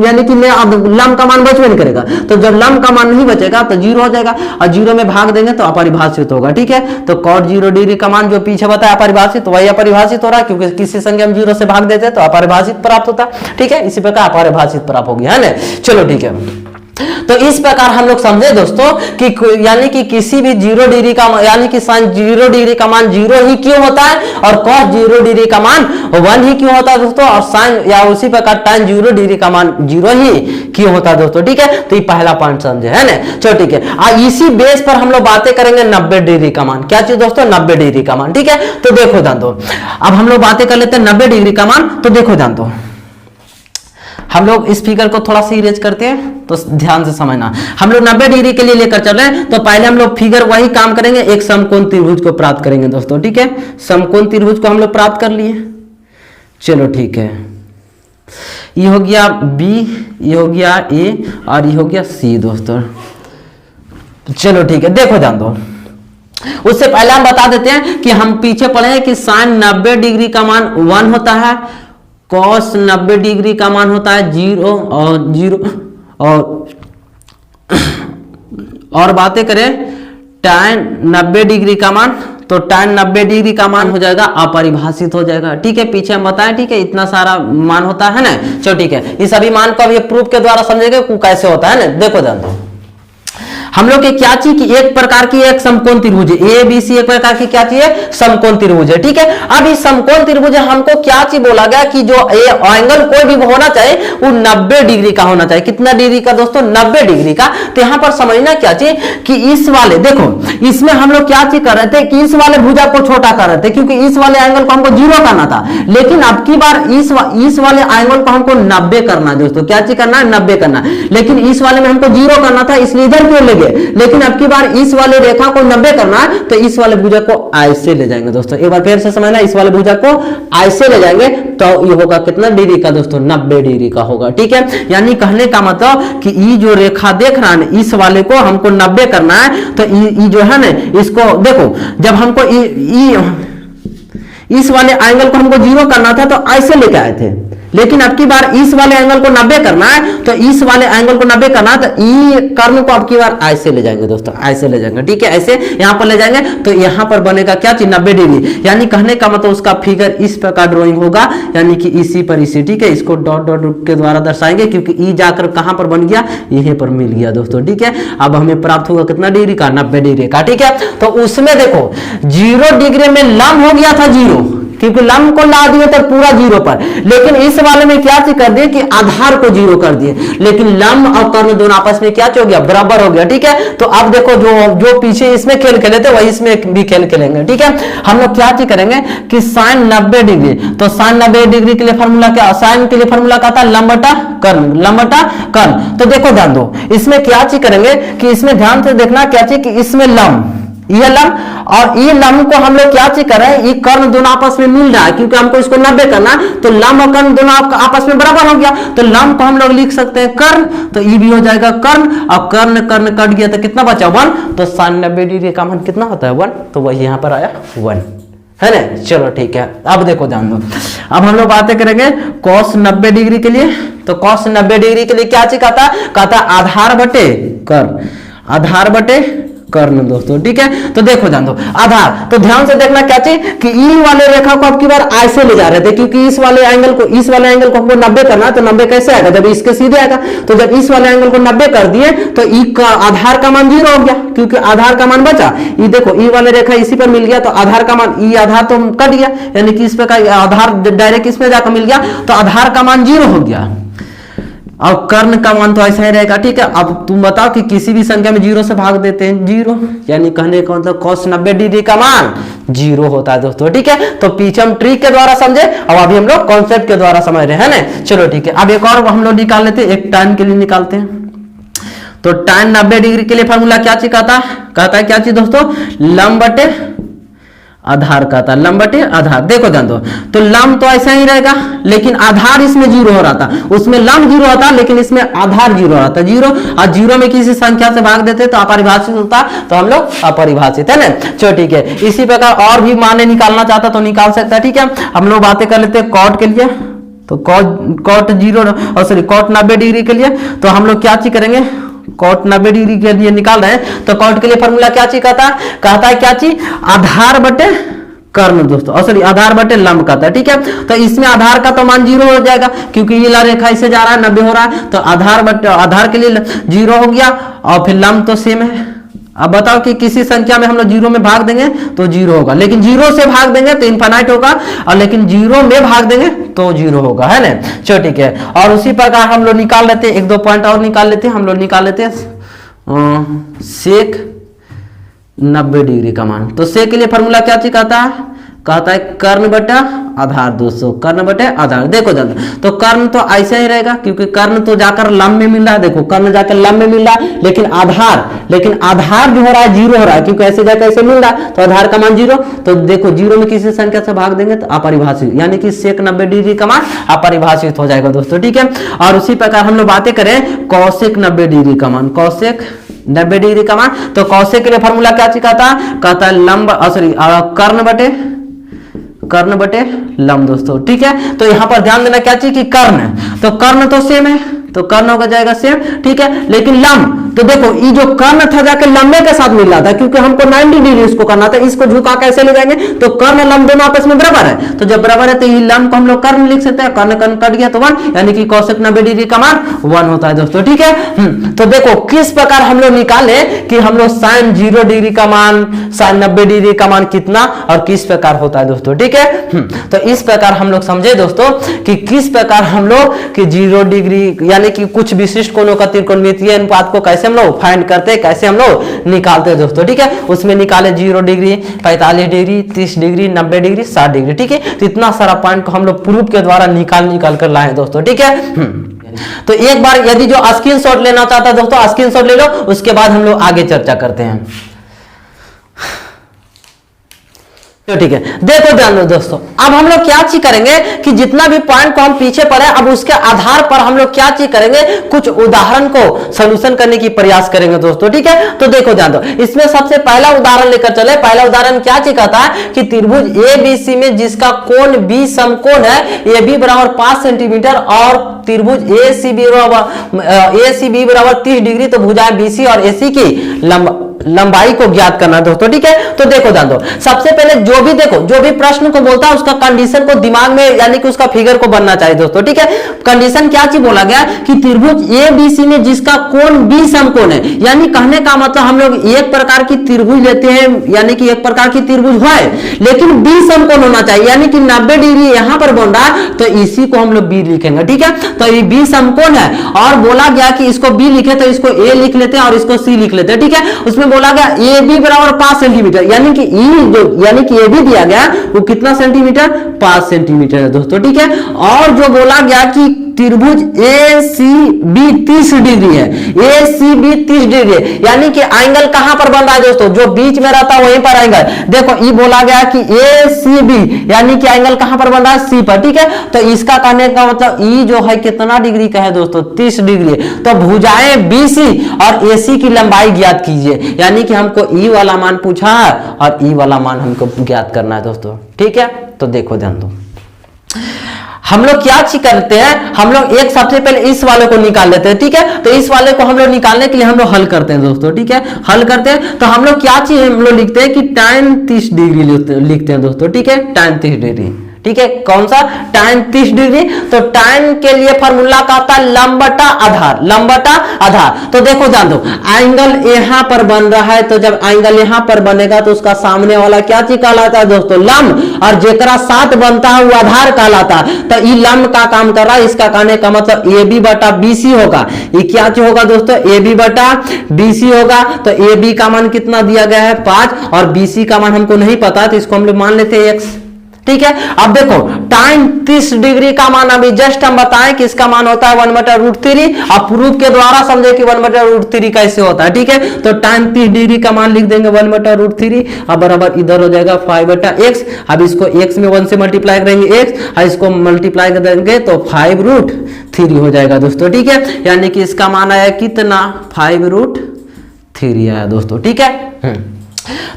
यानी कि लंब का मान बचवे नहीं करेगा। तो जब लंब का मान नहीं बचेगा तो 0 हो जाएगा और 0 में भाग देंगे तो अपरिभाषित होगा, ठीक है। तो cot 0 डिग्री का मान जो पीछे बताया अपरिभाषित, वही अपरिभाषित हो रहा है क्योंकि किसी संख्या हम 0 से भाग देते हैं तो अपरिभाषित प्राप्त होता है, ठीक है। इसी प्रकार अपरिभाषित प्राप्त हो गया है ना। चलो ठीक है। तो इस प्रकार हम लोग समझे दोस्तों कि यानी कि किसी भी 0 डिग्री का यानी कि sin 0 डिग्री का मान 0 ही क्यों होता है और cos 0 डिग्री का मान 1 ही क्यों होता है दोस्तों, और sin या उसी प्रकार tan 0 डिग्री का मान 0 ही क्यों होता है दोस्तों, ठीक है। तो ये पहला पॉइंट समझे है ना। चलो ठीक है। इसी बेस पर हम लोग बातें करेंगे 90 डिग्री का मान। क्या चीज दोस्तों 90 डिग्री का मान, ठीक है। तो देखो जान दो अब हम लोग बातें कर लेते हैं 90 डिग्री का मान। तो देखो जान दो हम लोग इस फिगर को थोड़ा सा इरेज करते हैं, तो ध्यान से समझना। हम लोग 90 डिग्री के लिए लेकर चल रहे हैं, तो पहले हम लोग फिगर वही काम करेंगे, एक समकोण त्रिभुज को प्राप्त करेंगे दोस्तों, ठीक है। समकोण त्रिभुज को हम लोग प्राप्त कर लिए, चलो ठीक है। ये हो गया बी, ये हो गया ए और ये हो गया सी दोस्तों, चलो ठीक है। देखो जान दो, उससे पहले हम बता देते हैं कि हम पीछे पढ़े हैं कि साइन 90 डिग्री का मान 1 होता है, कॉस 90 डिग्री का मान होता है 0 और 0 और बातें करें tan 90 डिग्री का मान, तो tan 90 डिग्री का मान हो जाएगा अपरिभाषित हो जाएगा, ठीक है। पीछे हम बताएं, ठीक है, इतना सारा मान होता है ना, चलो ठीक है। इस सभी मान को अब ये प्रूफ के द्वारा समझेंगे कैसे होता है ना। देखो जानते हो हम लोग के क्या चीज की एक प्रकार की एक समकोण त्रिभुज है, ए बी सी एक प्रकार की क्या चीज है, समकोण त्रिभुज है, ठीक है। अब इस समकोण त्रिभुज हमको क्या चीज बोला गया कि जो एंगल कोई भी होना चाहिए वो 90 डिग्री का होना चाहिए। कितना डिग्री का दोस्तों, 90 डिग्री का। तो यहाँ पर समझना क्या चीज कि इस वाले देखो, इसमें हम लोग क्या चीज कर रहे थे कि इस वाले भुजा को छोटा कर रहे थे, क्योंकि इस वाले एंगल को हमको 0 करना था। लेकिन अब की बार इस वाले एंगल को हमको 90 करना है दोस्तों। क्या चीज करना है, 90 करना है। लेकिन इस वाले में हमको 0 करना था, इसलिए इधर क्यों ले गए। लेकिन अब की बार इस वाले रेखा को 90 करना है, तो इस वाले भुजा को ऐसे ले जाएंगे दोस्तों। एक बार फिर से समझना, इस वाले भुजा को ऐसे ले जाएंगे तो ये होगा कितना डिग्री का दोस्तों, 90 डिग्री का होगा, ठीक है। यानी कहने का मतलब कि ये जो रेखा देख रहा है, इस वाले को हमको 90 करना है, तो ये जो है ना, इसको देखो, जब हमको इस वाले एंगल को हमको 0 करना था तो ऐसे लेके आए थे। लेकिन अब की बार इस वाले एंगल को 90 करना है, तो इस वाले एंगल को 90 करना है, तो ई कर्म को अब की बार ऐसे ले जाएंगे दोस्तों, ऐसे ले जाएंगे, ठीक है। ऐसे यहां पर ले जाएंगे तो यहां पर बनेगा क्या चीज, 90 डिग्री। यानी कहने का मतलब उसका फिगर इस प्रकार ड्राइंग होगा, यानी कि इसी पर इसी, ठीक है। इसको डॉट डॉट के द्वारा दर्शाएंगे, क्योंकि ई जाकर कहां पर बन गया, यहीं पर मिल गया दोस्तों, ठीक है। अब हमें प्राप्त होगा कितना डिग्री का, 90 डिग्री का, ठीक है। तो उसमें देखो 0 डिग्री में लंब हो गया था 0, क्योंकि लंब को ला दिए तो पूरा 0 पर। लेकिन इस वाले में क्या चीज कर दिए कि आधार को 0 कर दिए। लेकिन लंब और कर्ण दोनों आपस में क्या हो गया, बराबर हो गया, ठीक है। तो अब देखो जो पीछे इसमें खेल खेले थे वही इसमें भी खेल खेलेंगे, ठीक है। हम लोग क्या चीज करेंगे कि साइन 90 डिग्री, तो साइन 90 डिग्री के लिए फॉर्मूला क्या, साइन के लिए फॉर्मूला क्या था, लंब बटा कर्ण, लंब बटा कर्ण। तो देखो ध्यान दो, इसमें क्या चीज करेंगे कि इसमें ध्यान से देखना क्या चीज कि इसमें लंब, ये लंब और ये लंब को हम लोग क्या चीज कर रहे हैं, ये कर्ण दोनों आपस में मिल रहा है, क्योंकि हमको इसको 90 करना है। तो लंब और कर्ण दोनों आपस में बराबर हो गया, तो लंब को हम लोग लिख सकते हैं कर्ण, तो ये भी हो जाएगा कर्ण, और कर्ण कर्ण कट गया तो कितना बचा, 1। तो साइन 90 डिग्री का मान कितना होता है, 1। तो वही यहाँ पर आया 1, है ना। चलो ठीक है, अब देखो ध्यान दो, अब हम लोग बातें करेंगे cos 90 डिग्री के लिए। तो cos 90 डिग्री के लिए क्या चीज कहता है आधार बटे कर्ण, आधार बटे कर्ण दोस्तों, ठीक है। तो देखो जान दो आधार, तो ध्यान से देखना क्या चाहिए कि ई वाले रेखा को अब की बार ऐसे ले जा रहे थे, क्योंकि इस वाले एंगल को हमको 90 करना है। तो 90 कैसे आएगा, जब इसके सीधे आएगा। तो जब इस वाले एंगल को 90 कर दिए तो ई का आधार का मान 0 हो गया, क्योंकि आधार का मान बचा। ये देखो ई वाले रेखा इसी पर मिल गया, तो आधार का मान, ई आधार तो कट गया, यानी कि इस पे का आधार डायरेक्ट इसमें जाकर मिल गया, तो आधार का मान 0 हो गया। और कर्ण का मान तो ऐसा ही रहेगा, ठीक है। अब तुम बताओ कि किसी भी संख्या में 0 से भाग देते हैं 0, यानी कहने का मतलब cos 90 डिग्री का मान 0 होता है दोस्तों, ठीक है। तो पीछे हम ट्रिक के द्वारा समझे और अभी हम लोग कॉन्सेप्ट के द्वारा समझ रहे हैं ना। चलो ठीक है, अब एक और हम लोग निकाल लेते हैं, एक tan के लिए निकालते हैं। तो tan 90 डिग्री के लिए फॉर्मूला क्या चीज कहता है क्या चीज दोस्तों, लंब बटे आधार का था, लंब बटे आधार। देखो जान दो, तो लंब तो ऐसा ही रहेगा, लेकिन आधार इसमें 0 हो रहा था, उसमें लंब 0 होता, लेकिन इसमें आधार 0 हो रहा था, 0 और 0 में किसी संख्या से भाग देते तो अपरिभाषित होता, तो हम लोग अपरिभाषित, है ना। चलो ठीक है, इसी प्रकार और भी माने निकालना चाहता तो निकाल सकता है, ठीक है। हम लोग बातें कर लेते हैं कॉट के लिए। तो कॉट 0 और सॉरी कॉट 90 डिग्री के लिए, तो हम लोग क्या चीज करेंगे, कॉट 90 डिग्री के लिए निकाल रहे हैं। तो कॉट के लिए फॉर्मूला क्या चीज कहता है क्या चीज, आधार बटे कर्ण दोस्तों, और सॉरी आधार बटे लंब कहता है, ठीक है। तो इसमें आधार का तो मान 0 हो जाएगा, क्योंकि ये ला रेखा इससे जा रहा है, 90 हो रहा है, तो आधार बटे आधार के लिए 0 हो गया, और फिर लंब तो सेम है। अब बताओ कि किसी संख्या में हम लोग 0 में भाग देंगे तो 0 होगा, लेकिन 0 से भाग देंगे तो इनफाइनाइट होगा, और लेकिन 0 में भाग देंगे तो 0 होगा, है ना। चलो ठीक है, और उसी प्रकार हम लोग निकाल लेते हैं, 1-2 पॉइंट और निकाल लेते हैं। हम लोग निकाल लेते हैं सेक 90 डिग्री का मान। तो सेक के लिए फॉर्मूला क्या चीज कहता है, कहता है कर्ण बटा आधार दोस्तों, कर्ण बटे आधार। देखो जल्द, तो कर्ण तो ऐसा ही रहेगा क्योंकि कर्ण तो जाकर लंब में मिल रहा है, देखो कर्ण जाकर लंब में मिल रहा है, लेकिन आधार जो हो रहा है जीरो हो रहा है, क्योंकि ऐसे जाकर ऐसे मिल रहा है तो आधार का मान जीरो। तो देखो जीरो में किसी संख्या से भाग देंगे तो अपरिभाषित, यानी कि सेक 90 डिग्री का मान अपरिभाषित हो जाएगा दोस्तों, ठीक है। और उसी प्रकार हम लोग बातें करें कौशिक 90 डिग्री का मान, कौशिक 90 डिग्री का मान, तो कौशिक के लिए फॉर्मूला क्या कहता है लंब, सॉरी कर्ण बटे लंब दोस्तों, ठीक है। तो यहां पर ध्यान देना क्या चीज कि कर्ण, तो कर्ण तो सेम है, तो कर्ण होगा जाएगा सेम, ठीक है। लेकिन लंब, तो देखो ये जो कर्ण था जाके लंबे के साथ मिल रहा था, क्योंकि हमको 90 डिग्री इसको करना था, इसको झुका कैसे ले जाएंगे, तो कर्ण लंब दोनों आपस में बराबर है, तो जब बराबर है तो ये लंब को हम लोग कर्ण लिख सकते हैं, कर्ण कर्ण कट गया तो 1, यानी कि कौशिक 90 डिग्री का मान 1 होता है दोस्तों, ठीक है। तो देखो किस प्रकार हम लोग निकाले कि हम लोग साइन 0 डिग्री का मान, साइन 90 डिग्री का मान कितना और किस प्रकार होता है दोस्तों, ठीक है। तो इस प्रकार हम लोग समझे दोस्तों कि किस प्रकार हम लोग कि 0 डिग्री यानी कि कुछ विशिष्ट कोणों का त्रिकोणमितीय अनुपात को कैसे हम लोग फाइंड करते हैं, कैसे हम लोग निकालते हैं दोस्तों, ठीक है। उसमें निकाले 0 degree, 45 degree, 30 degree, 90 degree, 60 degree, ठीक है। तो इतना सारा पॉइंट को हम लोग प्रूफ के द्वारा निकाल कर लाए दोस्तों, ठीक है। तो एक बार यदि जो स्क्रीनशॉट लेना चाहता है दोस्तों स्क्रीनशॉट ले लो, उसके बाद हम लोग आगे चर्चा करते हैं, ठीक है। देखो ध्यान दो दोस्तों, अब हम लोग क्या चीज करेंगे कि जितना भी पॉइंट को हम पीछे पढ़े, अब उसके आधार पर हम लोग क्या चीज करेंगे, कुछ उदाहरण को सॉल्यूशन करने की प्रयास करेंगे दोस्तों, ठीक है। तो देखो ध्यान दो, इसमें सबसे पहला उदाहरण लेकर चले। पहला उदाहरण क्या चीज कहता है कि त्रिभुज ABC में जिसका कोण B समकोण है, AB बराबर 5 सेंटीमीटर और त्रिभुज ACB बराबर 30 डिग्री, तो भुजाएं BC और AC की लंबाई को ज्ञात करना दोस्तों, ठीक है। तो देखो ध्यान दो, सबसे पहले जो भी प्रश्न को बोलता है उसका कंडीशन को दिमाग में यानी कि उसका फिगर को बनना चाहिए दोस्तों, ठीक है। कंडीशन क्या चीज बोला गया कि त्रिभुज ABC में जिसका कोण B समकोण है, यानी कहने का मतलब हम लोग एक प्रकार की त्रिभुज लेते हैं, यानी कि एक प्रकार की त्रिभुज है लेकिन B समकोण होना चाहिए, यानी कि 90 डिग्री यहां पर बन रहा है तो इसी को हम लोग B लिखेंगे, ठीक है। तो ये B समकोण है और बोला गया कि इसको B लिखे तो इसको A लिख लेते हैं और इसको C लिख लेते हैं, ठीक है। उसमें बोला गया AB बराबर 5 सेंटीमीटर, यानी कि AB दिया गया वो कितना सेंटीमीटर, 5 सेंटीमीटर है दोस्तों, ठीक है। और जो बोला गया कि त्रिभुज ACB 30 डिग्री है, ACB 30 डिग्री है, यानी कि एंगल कहां पर बन रहा है दोस्तों, जो बीच में रहता है वहीं पर एंगल। देखो ये बोला गया कि ACB यानी कि एंगल कहां पर बन रहा है, C पर, ठीक है। तो इसका कहने का मतलब E जो है कितना डिग्री का है दोस्तों, 30 डिग्री। तो भुजाएं BC और AC की लंबाई ज्ञात कीजिए, यानी कि हमको E वाला मान पूछा है और E वाला मान हमको ज्ञात करना है दोस्तों, ठीक है। तो देखो ध्यान दो, हम लोग क्या चीज करते हैं, हम लोग एक सबसे पहले इस वाले को निकाल लेते हैं, ठीक है। तो इस वाले को हम लोग निकालने के लिए हम लोग हल करते हैं दोस्तों, ठीक है। हल करते हैं तो हम लोग क्या चीज हम लोग लिखते हैं कि tan 30 डिग्री लिखते हैं दोस्तों, ठीक है। tan 30 डिग्री, ठीक है। कौन सा, tan 30 डिग्री। तो tan के लिए फॉर्मूला का आता है लंब बटा आधार, लंब बटा आधार। तो देखो जान दो, एंगल यहां पर बन रहा है, तो जब एंगल यहां पर बनेगा तो उसका सामने वाला क्या चीज कहलाता है दोस्तों, लंब, और जेकरा साथ बनता है वो आधार कहलाता है। तो ये लंब का काम कर रहा है, इसका कहने का मतलब AB बटा BC होगा। ये क्या चीज होगा दोस्तों, AB बटा BC होगा। तो AB का मान कितना दिया गया है 5 और BC का मान हमको नहीं पता, तो इसको हम लोग मान लेते हैं X, ठीक है। अब देखो tan 30 डिग्री का मान अभी जस्ट हम बताएं कि इसका मान होता है 1/√3। अब प्रूफ के द्वारा समझे कि 1/√3 कैसे होता है, ठीक है। तो tan 30 डिग्री का मान लिख देंगे 1/√3, अब बराबर इधर हो जाएगा 5/x। अब इसको x में 1 से मल्टीप्लाई करेंगे x, और इसको मल्टीप्लाई कर देंगे तो 5√3 हो जाएगा दोस्तों, ठीक है। यानी कि इसका मान आया कितना, 5√3 आया दोस्तों, ठीक है।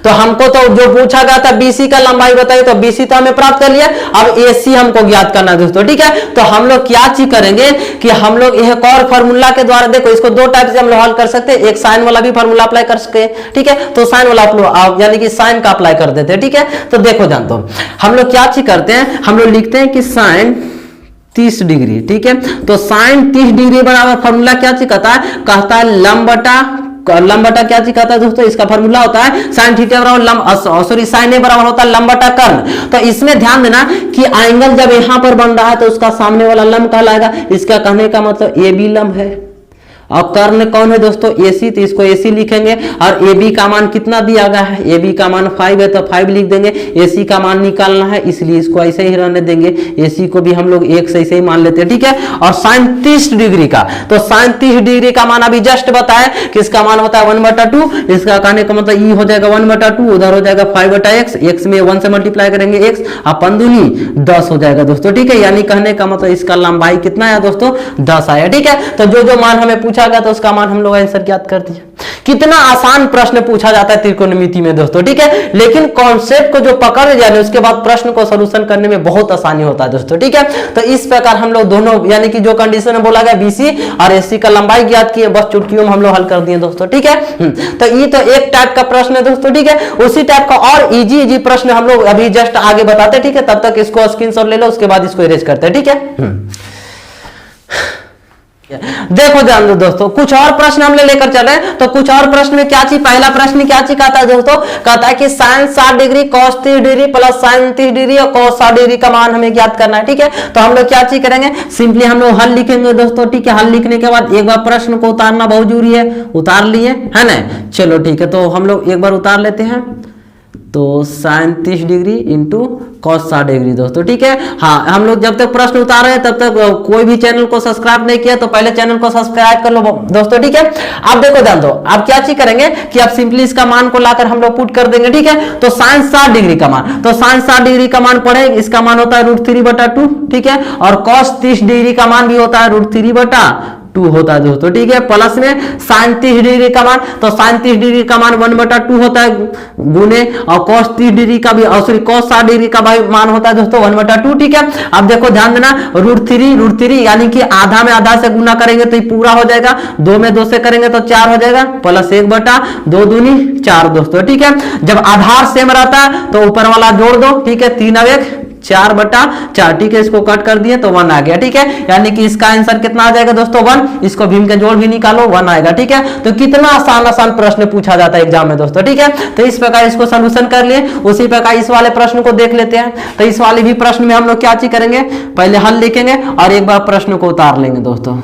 तो हमको तो जो पूछा गया था BC का लंबाई बताइए, तो BC तो हमें प्राप्त कर लिया। अब AC हमको ज्ञात करना है दोस्तों, ठीक है। तो हम लोग क्या चीज करेंगे कि हम लोग एक और फॉर्मूला के द्वारा, देखो इसको दो टाइप से हम लोग हल कर सकते हैं, एक साइन वाला भी फॉर्मूला अप्लाई कर सकते हैं, ठीक है। तो साइन वाला यानी कि साइन का अप्लाई कर देते हैं, ठीक है। तो देखो जानते हो हम लोग क्या चीज करते हैं, हम लोग लिखते हैं कि साइन 30 डिग्री, ठीक है। तो साइन 30 डिग्री बराबर फॉर्मूला क्या चीज कहता है लंब बटा क्या चीज कहता है दोस्तों, इसका फॉर्मूला होता है sin थीटा बराबर लंब, सॉरी sin A बराबर होता है लंब बटा कर्ण। तो इसमें ध्यान देना कि एंगल जब यहां पर बन रहा है तो उसका सामने वाला लंब कहलाएगा। इसका कहने का मतलब AB लंब है और कर्ण कौन है दोस्तों, AC, तो इसको AC लिखेंगे। और AB का मान कितना दिया गया है, AB का मान 5 है तो 5 लिख देंगे। AC का मान निकालना है इसलिए इसको ऐसे ही रहने देंगे, AC को भी हम लोग 1 से ऐसे ही मान लेते हैं, ठीक है। और sin 30 डिग्री का, तो sin 30 डिग्री का मान अभी जस्ट बताया कि इसका मान होता है 1/2, इसका कहने का मतलब ई हो जाएगा 1/2, उधर हो जाएगा 5/x, x में 1 से मल्टीप्लाई करेंगे x, अपन दूनी 10 हो जाएगा दोस्तों, ठीक है। यानी कहने का मतलब इसका लंबाई कितना आया दोस्तों, 10 आया, ठीक है। तो जो जो मान हमें पूछा गया तो उसका मान हम लोग आंसर ज्ञात कर दिया। कितना आसान प्रश्न पूछा जाता है त्रिकोणमिति में दोस्तों, ठीक है। लेकिन कॉन्सेप्ट को जो पकड़ जाए उसके बाद प्रश्न को सॉल्यूशन करने में बहुत आसानी होता है दोस्तों, ठीक है। तो इस प्रकार हम लोग दोनों यानी कि जो कंडीशन में बोला गया BC और AC का लंबाई ज्ञात किए, बस चुटकियों में हम लोग हल कर दिए दोस्तों, ठीक है। तो ये तो एक टाइप का प्रश्न है दोस्तों, ठीक है। उसी टाइप का और इजी प्रश्न हम लोग अभी जस्ट आगे बताते हैं, ठीक है। तब तक इसको स्क्रीनशॉट ले लो, उसके बाद इसको इरेज करते हैं, ठीक है। देखो ध्यान दो दोस्तों, कुछ और प्रश्न हम लेकर चल रहे हैं। तो कुछ और प्रश्न में क्या चीज, पहला प्रश्न क्या चीज कहता है दोस्तों, कहता है कि sin 60 degree cos 30 degree plus sin 30 degree और cos 60 डिग्री का मान हमें ज्ञात करना है, ठीक है। तो हम लोग क्या चीज करेंगे, सिंपली हम लोग हल लिखेंगे दोस्तों, ठीक है। हल लिखने के बाद एक बार प्रश्न को उतारना बहुत जरूरी है, उतार लिए है ना, चलो ठीक है। तो हम लोग एक बार उतार लेते हैं, तो sin 30 degree into cos 60 degree दोस्तों, ठीक है। हाँ, हम लोग जब तक प्रश्न उतार रहे हैं तब तक कोई भी चैनल को सब्सक्राइब नहीं किया तो पहले चैनल को सब्सक्राइब कर लो दोस्तों, ठीक है। अब देखो ध्यान दो, अब क्या चीज करेंगे कि अब सिंपली इसका मान को लाकर हम लोग पुट कर देंगे, ठीक है। तो sin 60 डिग्री का मान, तो sin 60 डिग्री का मान पढ़े, इसका मान होता है √3/2, ठीक है। और cos 30 डिग्री का मान भी होता है √3/2 होता है दोस्तों, ठीक है। प्लस में sin 30 डिग्री का मान, तो sin 30 डिग्री का मान 1/2 होता है गुने, और cos 30 डिग्री का भी, सॉरी cos 60 डिग्री का भी मान होता है दोस्तों 1/2, ठीक है। अब देखो ध्यान देना, √3 यानी कि आधा में आधा से गुना करेंगे तो ये पूरा हो जाएगा, 2 में 2 से करेंगे तो 4 हो जाएगा, प्लस 1/2 दूनी 4 दोस्तों, ठीक है। जब आधार सेम रहता है तो ऊपर वाला जोड़ दो, ठीक है। 3 और 1 4/4, ठीक है। इसको कट कर दिए तो 1 आ गया, ठीक है। यानी कि इसका आंसर कितना आ जाएगा दोस्तों 1, इसको भीम के जोड़ भी निकालो 1 आएगा, ठीक है। तो कितना आसान प्रश्न पूछा जाता है एग्जाम में दोस्तों, ठीक है। तो इस प्रकार इसको सॉल्यूशन कर लिए। उसी प्रकार इस वाले प्रश्न को देख लेते हैं। तो इस वाले भी प्रश्न में हम लोग क्या चीज करेंगे, पहले हल लिखेंगे और एक बार प्रश्न को उतार लेंगे दोस्तों।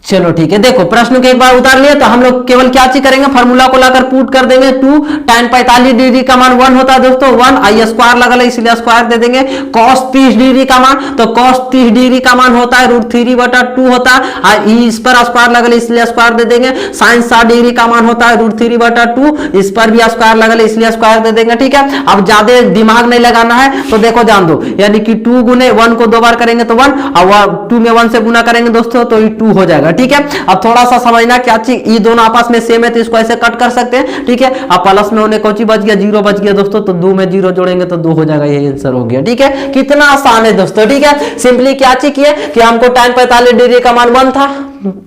चलो ठीक है, देखो प्रश्न को एक बार उतार लिया। तो हम लोग केवल क्या चीज करेंगे, फार्मूला को लाकर पुट कर देंगे। 2 tan 45 डिग्री का मान 1 होता है दोस्तों, 1 आई स्क्वायर लगा इसलिए स्क्वायर दे देंगे। cos 30 डिग्री का मान, तो cos 30 डिग्री का मान होता है √3/2 होता है, इस पर स्क्वायर लगा इसलिए स्क्वायर दे देंगे। sin 60 डिग्री का मान होता है √3/2, इस पर भी स्क्वायर लगा इसलिए स्क्वायर दे देंगे, ठीक है। अब ज्यादा दिमाग नहीं लगाना है, तो देखो ध्यान दो, यानी कि 2 गुने 1 को 2 बार करेंगे तो 1, और 2 में 1 से गुना करेंगे दोस्तों तो ये 2 हो जाएगा, ठीक है। अब थोड़ा सा समझना क्या चीज, ये दोनों आपस में सेम है तो इसको ऐसे कट कर सकते हैं, ठीक है। अब प्लस में होने कोची बच गया, 0 बच गया दोस्तों, तो 2 में 0 जोड़ेंगे तो 2 हो जाएगा, ये आंसर हो गया, ठीक है। कितना आसान है दोस्तों, ठीक है। सिंपली क्या चीज किए कि हमको tan 45 डिग्री का मान 1 था,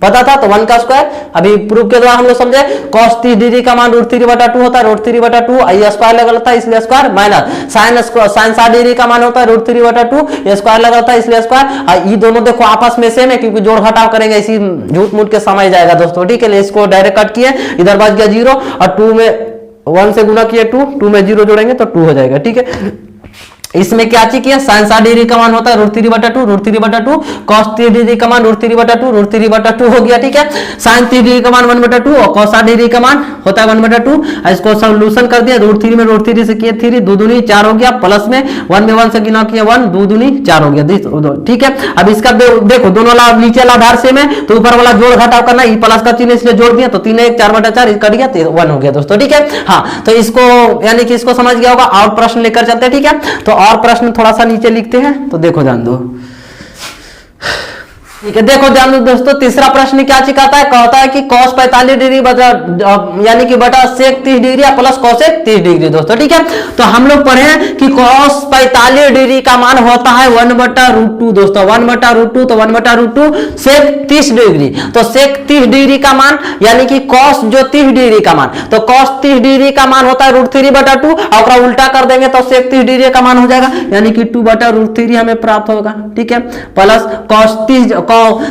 पता था, तो 1 का स्क्वायर अभी प्रूफ के द्वारा हम लोग समझे। cos 30 डिग्री का मान √3/2 होता है, √3/2 आई स्क्वायर लगा था इसलिए स्क्वायर, माइनस sin 60 डिग्री का मान होता है √3/2, ये स्क्वायर लगा था इसलिए स्क्वायर। ये दोनों देखो आपस में सेम है क्योंकि जोड़ घटाव करेंगे, इसी झूठ मूठ के समझ जाएगा दोस्तों, ठीक है। इसको डायरेक्ट कट किए, इधर बच गया 0 और 2 में 1 से गुना किए 2 में 0 जोड़ेंगे तो 2 हो जाएगा, ठीक है। इसमें क्या चीज किया, sin 60 डिग्री का मान होता है √3/2, cos 30 डिग्री का मान √3/2 हो गया, ठीक है। sin 30 डिग्री का मान 1/2 और cos 60 डिग्री का मान होता है 1/2। इसको सॉल्यूशन कर दिया, √3 में √3 से किए 3, 2 दूनी 4 हो गया, प्लस में 1 में 1 से गुना किया 1, 2 दूनी 4 हो गया, ठीक है। अब इसका देखो दोनों नीचे वाला आधार सेम है तो ऊपर वाला जोड़ घटाव करना, ये प्लस का चिन्ह इसलिए जोड़ दिया तो 3 1 4/4 कट गया, 1 हो गया दोस्तों, ठीक है। हाँ, तो इसको यानी कि इसको समझ गया होगा। और प्रश्न लेकर चलते हैं, ठीक है। तो और प्रश्न थोड़ा सा नीचे लिखते हैं, तो देखो ध्यान दो, ठीक है। देखो ध्यान दो दोस्तों, तीसरा प्रश्न क्या कहता है, कहता है कि cos 45 डिग्री यानी कि बटा sec 30 डिग्री या प्लस cosec 30 डिग्री दोस्तों, ठीक है। तो हम लोग पढ़े कि cos 45 डिग्री का मान होता है 1/√2 दोस्तों, 1/√2, तो 1/√2 sec 30 डिग्री, तो sec 30 डिग्री का मान यानी कि cos जो 30 डिग्री का मान, तो cos 30 डिग्री का मान होता है √3/2 और उल्टा कर देंगे तो sec 30 डिग्री का मान हो जाएगा, यानी कि 2/√3 हमें प्राप्त होगा, ठीक है। प्लस cos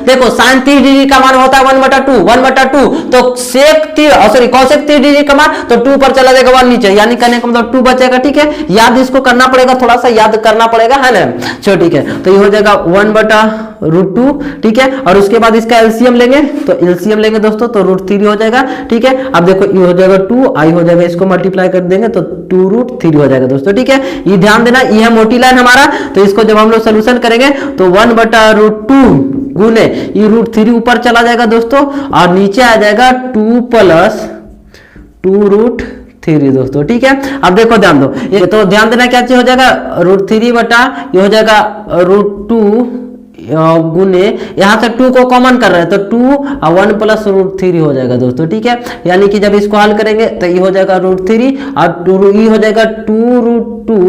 देखो साइन 30 डिग्री का मान होता है 1/2 तो cosec 30 डिग्री का मान तो 2 पर चला जाएगा 1 नीचे, यानी कहने का मतलब 2 बचेगा। ठीक है, याद इसको करना पड़ेगा, थोड़ा सा याद करना पड़ेगा, है ना। चलो ठीक है, तो ये हो जाएगा 1/√2। ठीक है, और उसके बाद इसका एलसीएम लेंगे, तो एलसीएम लेंगे दोस्तों तो √3 हो जाएगा। ठीक है, अब देखो ये हो जाएगा 2, आई हो जाएगा, इसको मल्टीप्लाई कर देंगे तो 2√3 हो जाएगा दोस्तों। ठीक है, ये ध्यान देना, ये है मोटी लाइन हमारा, तो इसको जब हम लोग सोल्यूशन करेंगे तो 1/√2 गुने ये √3 ऊपर चला जाएगा दोस्तों, और नीचे आ जाएगा 2 + 2√3 दोस्तों। ठीक है, अब देखो ध्यान दो, ये तो ध्यान देना क्या चीज हो जाएगा √3 बटा ये हो जाएगा √2 गुने यहाँ से 2 को कॉमन कर रहे हैं तो 2 और 1 + √3 हो जाएगा दोस्तों। ठीक है, यानी कि जब इसको हल करेंगे तो ये हो जाएगा √3 और 2 ये हो जाएगा 2√2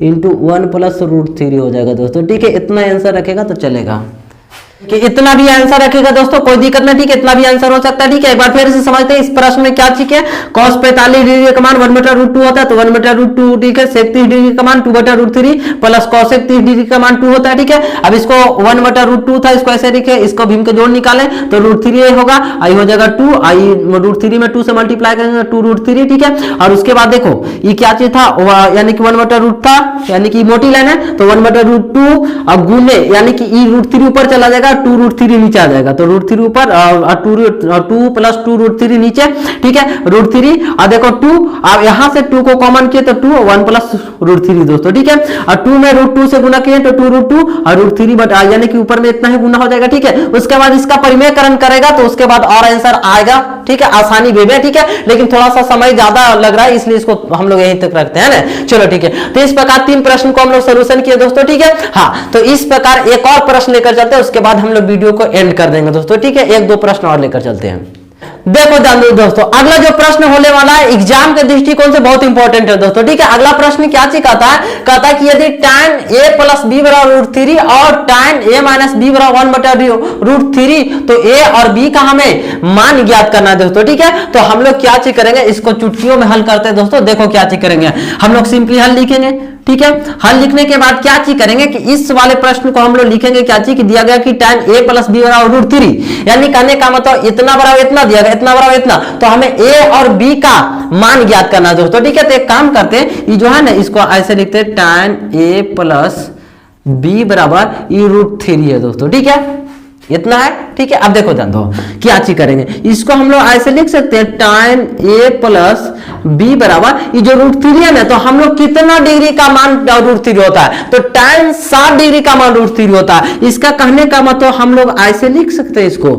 × 1 + √3 हो जाएगा दोस्तों। ठीक है, इतना आंसर रखेगा तो चलेगा कि इतना भी आंसर रखेगा दोस्तों, कोई दिक्कत नहीं। ठीक है, इतना भी आंसर हो सकता है। ठीक है, एक बार फिर से समझते हैं इस प्रश्न में क्या चीज है। cos 45 डिग्री का मान 1/√2 होता है तो 1/√2। ठीक है, sec 30 डिग्री का मान 2/√3 प्लस cosec 30 डिग्री का मान 2 होता है। ठीक है, अब इसको 1/√2 था, इसको ऐसे लिखे, इसको भीम के जोड़ निकाले तो √3 होगा, आई हो जाएगा 2, आई √3 में 2 से मल्टीप्लाई करेंगे 2√3। ठीक है, और उसके बाद देखो ये क्या चीज था, यानी कि 1/√2 था, यानी कि मोटी लाइन है तो 1/√2 और गुने यानी कि ई √3 ऊपर चला जाएगा, 2√3 नीचे आ जाएगा, तो √3 ऊपर और 2 + 2√3 नीचे। ठीक है, √3 और देखो 2, अब यहां से 2 को कॉमन किए तो 2 1 + √3 दोस्तों। ठीक है, और 2 में √2 से गुना किए तो 2√2 और √3 बटा यानी कि ऊपर में इतना ही गुना हो जाएगा। ठीक है, उसके बाद इसका परिमेयकरण करेगा तो उसके बाद और आंसर आएगा। ठीक है, आसानी भी है। ठीक है, लेकिन थोड़ा सा समय ज्यादा लग रहा है इसलिए इसको हम लोग यहीं तक रखते हैं ना। चलो ठीक है, तो इस प्रकार 3 प्रश्न को हम लोग सोल्यूशन किए दोस्तों। ठीक है, हाँ, तो इस प्रकार एक और प्रश्न लेकर चलते हैं, उसके बाद हम लोग वीडियो को एंड कर देंगे दोस्तों। ठीक है, 1-2 प्रश्न और लेकर चलते हैं। देखो ध्यान दो दोस्तों, अगला जो प्रश्न होने वाला है एग्जाम के दृष्टिकोण से बहुत इंपॉर्टेंट है दोस्तों। ठीक है, अगला प्रश्न क्या चीज कहता है कि यदि tan a + b = √3 और tan a - b = 1/√3 तो a और b का हमें मान ज्ञात करना है दोस्तों। ठीक है, तो हम लोग क्या चीज करेंगे, इसको चुटकियों में हल करते हैं दोस्तों। देखो क्या चीज करेंगे, हम लोग सिंपली हल लिखेंगे। ठीक है, हल लिखने के बाद क्या चीज करेंगे कि इस वाले प्रश्न को हम लोग लिखेंगे क्या चीज कि दिया गया कि tan a + b = √3, यानी कहने का मतलब इतना बराबर इतना दिया गया, इतना बराबर इतना, तो हमें a और b का मान ज्ञात करना है दोस्तों। ठीक है, तो एक काम करते हैं, ये जो है ना इसको ऐसे लिखते हैं tan a + b = √3 है दोस्तों। ठीक है, इतना है। ठीक है, अब देखो ध्यान दो क्या चीज करेंगे, इसको हम लोग ऐसे लिख सकते हैं tan a + b बराबर ये जो √3 है ना, तो हम लोग कितना डिग्री का मान √3 होता है तो tan 60 डिग्री का मान √3 होता है। इसका कहने का मतलब हम लोग ऐसे लिख सकते हैं, इसको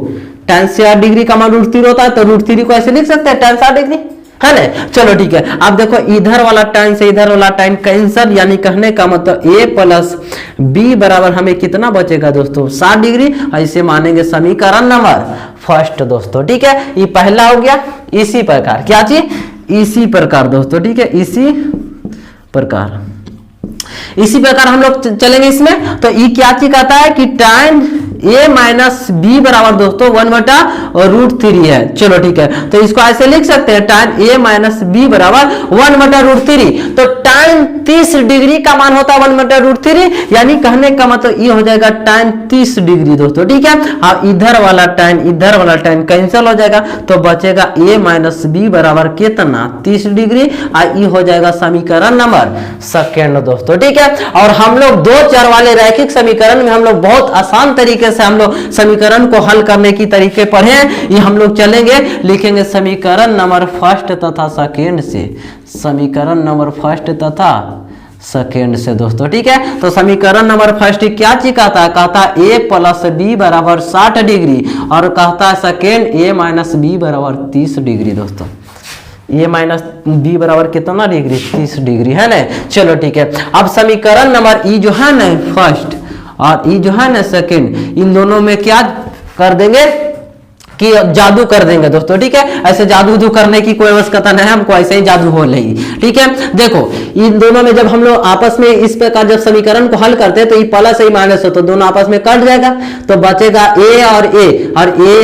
tan 60 डिग्री का मान √3 होता है तो √3 को ऐसे लिख सकते हैं tan 60 डिग्री, है ना। चलो ठीक है, अब देखो इधर वाला tan से इधर वाला tan कैंसिल, यानी कहने का मतलब a + b बराबर हमें कितना बचेगा दोस्तों 60 डिग्री। ऐसे मानेंगे समीकरण नंबर फर्स्ट दोस्तों। ठीक है, ये पहला हो गया। इसी प्रकार क्या चीज, इसी प्रकार दोस्तों। ठीक है, इसी प्रकार हम लोग चलेंगे इसमें। तो ये क्या चीज कहता है कि tan a - b बराबर दोस्तों 1/√3 है। चलो ठीक है, तो इसको ऐसे लिख सकते हैं tan a - b बराबर 1/√3, तो tan 30 डिग्री का मान होता है 1/√3, यानी कहने का मतलब ये हो जाएगा tan 30 डिग्री दोस्तों। ठीक है, और इधर वाला tan कैंसिल हो जाएगा तो बचेगा a - b बराबर कितना 30 डिग्री, और ये हो जाएगा समीकरण नंबर सेकेंड दोस्तों। ठीक है, और हम लोग 2 चर वाले रैखिक समीकरण में हम लोग बहुत आसान तरीके से हम लोग समीकरण को हल करने की तरीके पढ़े हैं। ये हम लोग चलेंगे, लिखेंगे समीकरण नंबर फर्स्ट तथा सेकेंड से, समीकरण नंबर फर्स्ट तथा सेकेंड से दोस्तों। ठीक है, तो समीकरण नंबर फर्स्ट क्या चीज कहता है a + b बराबर 60 डिग्री, और कहता है सेकेंड a - b बराबर 30 डिग्री दोस्तों। a - b बराबर कितना डिग्री 30 डिग्री, है ना। चलो ठीक है, अब समीकरण नंबर ई जो है ना फर्स्ट और ये जो है ना सेकंड, इन दोनों में क्या कर देंगे कि जादू कर देंगे दोस्तों। ठीक है, ऐसे जादू करने की कोई आवश्यकता नहीं है, हमको ऐसे ही जादू हो रही। ठीक है, देखो इन दोनों में जब हम लोग आपस में इस प्रकार जब समीकरण को हल करते हैं तो ये प्लस और माइनस हो तो दोनों आपस में कट जाएगा, तो बचेगा a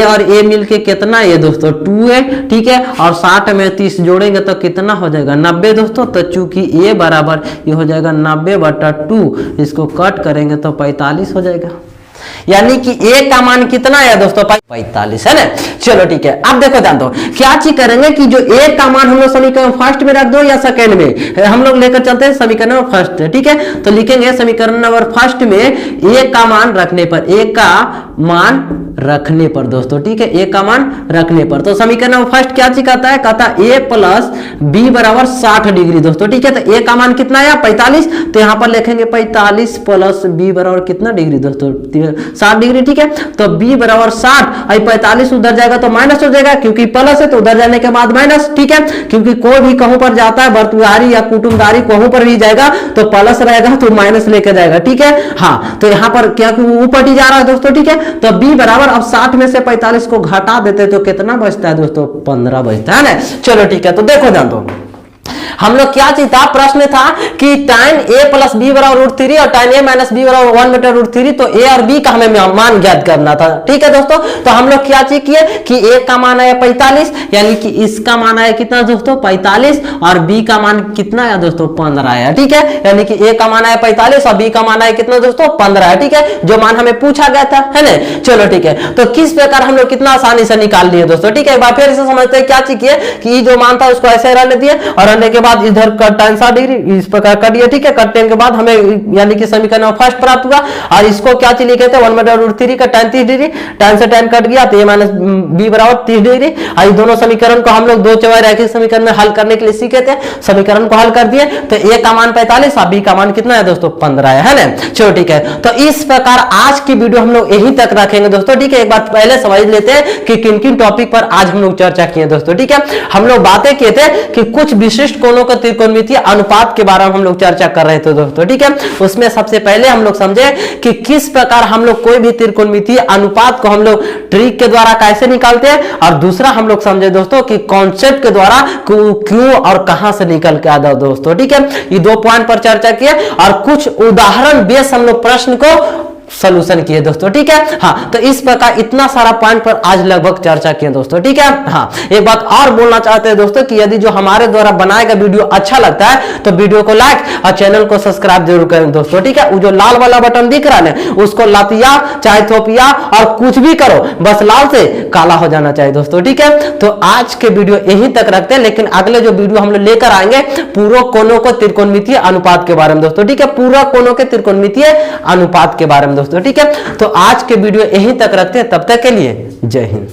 और a मिलके कितना है दोस्तों 2a। ठीक है, और 60 में 30 जोड़ेंगे तो कितना हो जाएगा 90 दोस्तों। तो चूंकि a बराबर ये हो जाएगा 90/2, इसको कट करेंगे तो 45 हो जाएगा। यानी कि ए का मान कितना है दोस्तों 45 है ना। चलो ठीक है, अब देखो ध्यान दो क्या चीज करेंगे कि जो ए का मान हम लोग समीकरण फर्स्ट में रख दो या सेकंड में, हम लोग लेकर चलते हैं समीकरण नंबर फर्स्ट, ठीक है। तो लिखेंगे समीकरण नंबर फर्स्ट में ए का मान रखने पर, ए का मान रखने पर दोस्तों, ठीक है, ए का मान रखने पर। तो समीकरण नंबर फर्स्ट क्या चीज कहता है, कहता ए प्लस बी बराबर 60 डिग्री दोस्तों, ठीक है। तो ए का मान कितना है 45, तो यहां पर लिखेंगे 45 प्लस बी बराबर कितना डिग्री दोस्तों 60 डिग्री, ठीक है। तो बी बराबर 60, 45 उधर जाएगा तो माइनस हो जाएगा, क्योंकि प्लस है तो उधर जाने के बाद माइनस, ठीक है। क्योंकि कोई भी कहूं पर जाता है, बर्तुआरी या कुटुंबदारी कहूं पर भी जाएगा तो प्लस रहेगा तो माइनस लेके जाएगा, ठीक है। हाँ, तो यहां पर क्या ऊपर ही जा रहा है दोस्तों, ठीक है। तो बी बराबर अब 60 में से 45 को घटा देते तो कितना बचता है दोस्तों 15 बचता है ना। चलो ठीक है, तो देखो ध्यान दो हम लोग क्या चीज था, प्रश्न था कि tan a प्लस बी बराबर √3 और tan a माइनस बी बराबर 1/√3, तो a और b का हमें मान ज्ञात करना था, ठीक है दोस्तों। तो हम लोग क्या चीज किए कि a का मान आया 45, यानी कि इसका मान आया कितना दोस्तों 45, और b का मान कितना आया दोस्तों 15 आया, ठीक है। यानी कि a का मान आया 45 और b का मान आया कितना दोस्तों 15 है, ठीक है, जो मान हमें पूछा गया था, है ना। चलो ठीक है, तो किस प्रकार हम लोग कितना आसानी से निकाल लिए दोस्तों, ठीक है। एक बार फिर से समझते हैं क्या चीज किए कि जो मान था उसको ऐसे रहने दिए और रहने के बाद इधर कट tan 60 डिग्री इस प्रकार कर दिया, ठीक है। कटने के बाद हमें यानी कि समीकरण फर्स्ट प्राप्त हुआ, और इसको क्या चीज लिखे थे 1/√3 का tan 30 डिग्री, tan से tan कट गया तो a माइनस बी बराबर 30 डिग्री। और दोनों समीकरण को हम लोग दो चौबाई रैखिक समीकरण में हल करने के लिए सीखे थे, समीकरण को हल कर दिए। तो a का मान 45 और b का मान कितना है दोस्तों 15 है ना। चलो ठीक है, तो इस प्रकार आज की वीडियो हम लोग यहीं तक रखेंगे दोस्तों, ठीक है। एक बार पहले समझ लेते हैं कि किन किन टॉपिक पर आज हम लोग चर्चा किए दोस्तों, ठीक है। हम लोग बातें किए थे कि कुछ विशिष्ट कोणों का त्रिकोणमितीय अनुपात के बारे में हम लोग चर्चा कर रहे थे दोस्तों, ठीक है। उसमें सबसे पहले हम लोग समझे कि किस प्रकार हम लोग कोई भी त्रिकोणमितीय अनुपात को हम लोग ट्रिक के द्वारा कैसे निकालते हैं, और दूसरा हम लोग समझे दोस्तों कि कॉन्सेप्ट के द्वारा क्यों और कहां से निकल के आता दोस्तों, ठीक है। ये 2 पॉइंट पर चर्चा किए और कुछ उदाहरण बेस हम लोग प्रश्न को सॉल्यूशन किए दोस्तों, ठीक है। हाँ, तो इस प्रकार इतना सारा पॉइंट पर आज लगभग चर्चा किए दोस्तों, ठीक है। हाँ, एक बात और बोलना चाहते हैं दोस्तों कि यदि जो हमारे द्वारा बनाया गया वीडियो अच्छा लगता है तो वीडियो को लाइक और चैनल को सब्सक्राइब जरूर करें दोस्तों, ठीक है। वो जो लाल वाला बटन दिख रहा है उसको लातिया चाहे थोपिया और कुछ भी करो, बस लाल से काला हो जाना चाहिए दोस्तों, ठीक है। तो आज के वीडियो यहीं तक रखते हैं, लेकिन अगले जो वीडियो हम लोग लेकर आएंगे पूरक कोणों को त्रिकोणमितीय अनुपात के बारे में दोस्तों, ठीक है। पूरक कोणों के त्रिकोणमितीय अनुपात के बारे में दोस्तों, ठीक है। तो आज के वीडियो यहीं तक रखते हैं, तब तक के लिए जय हिंद।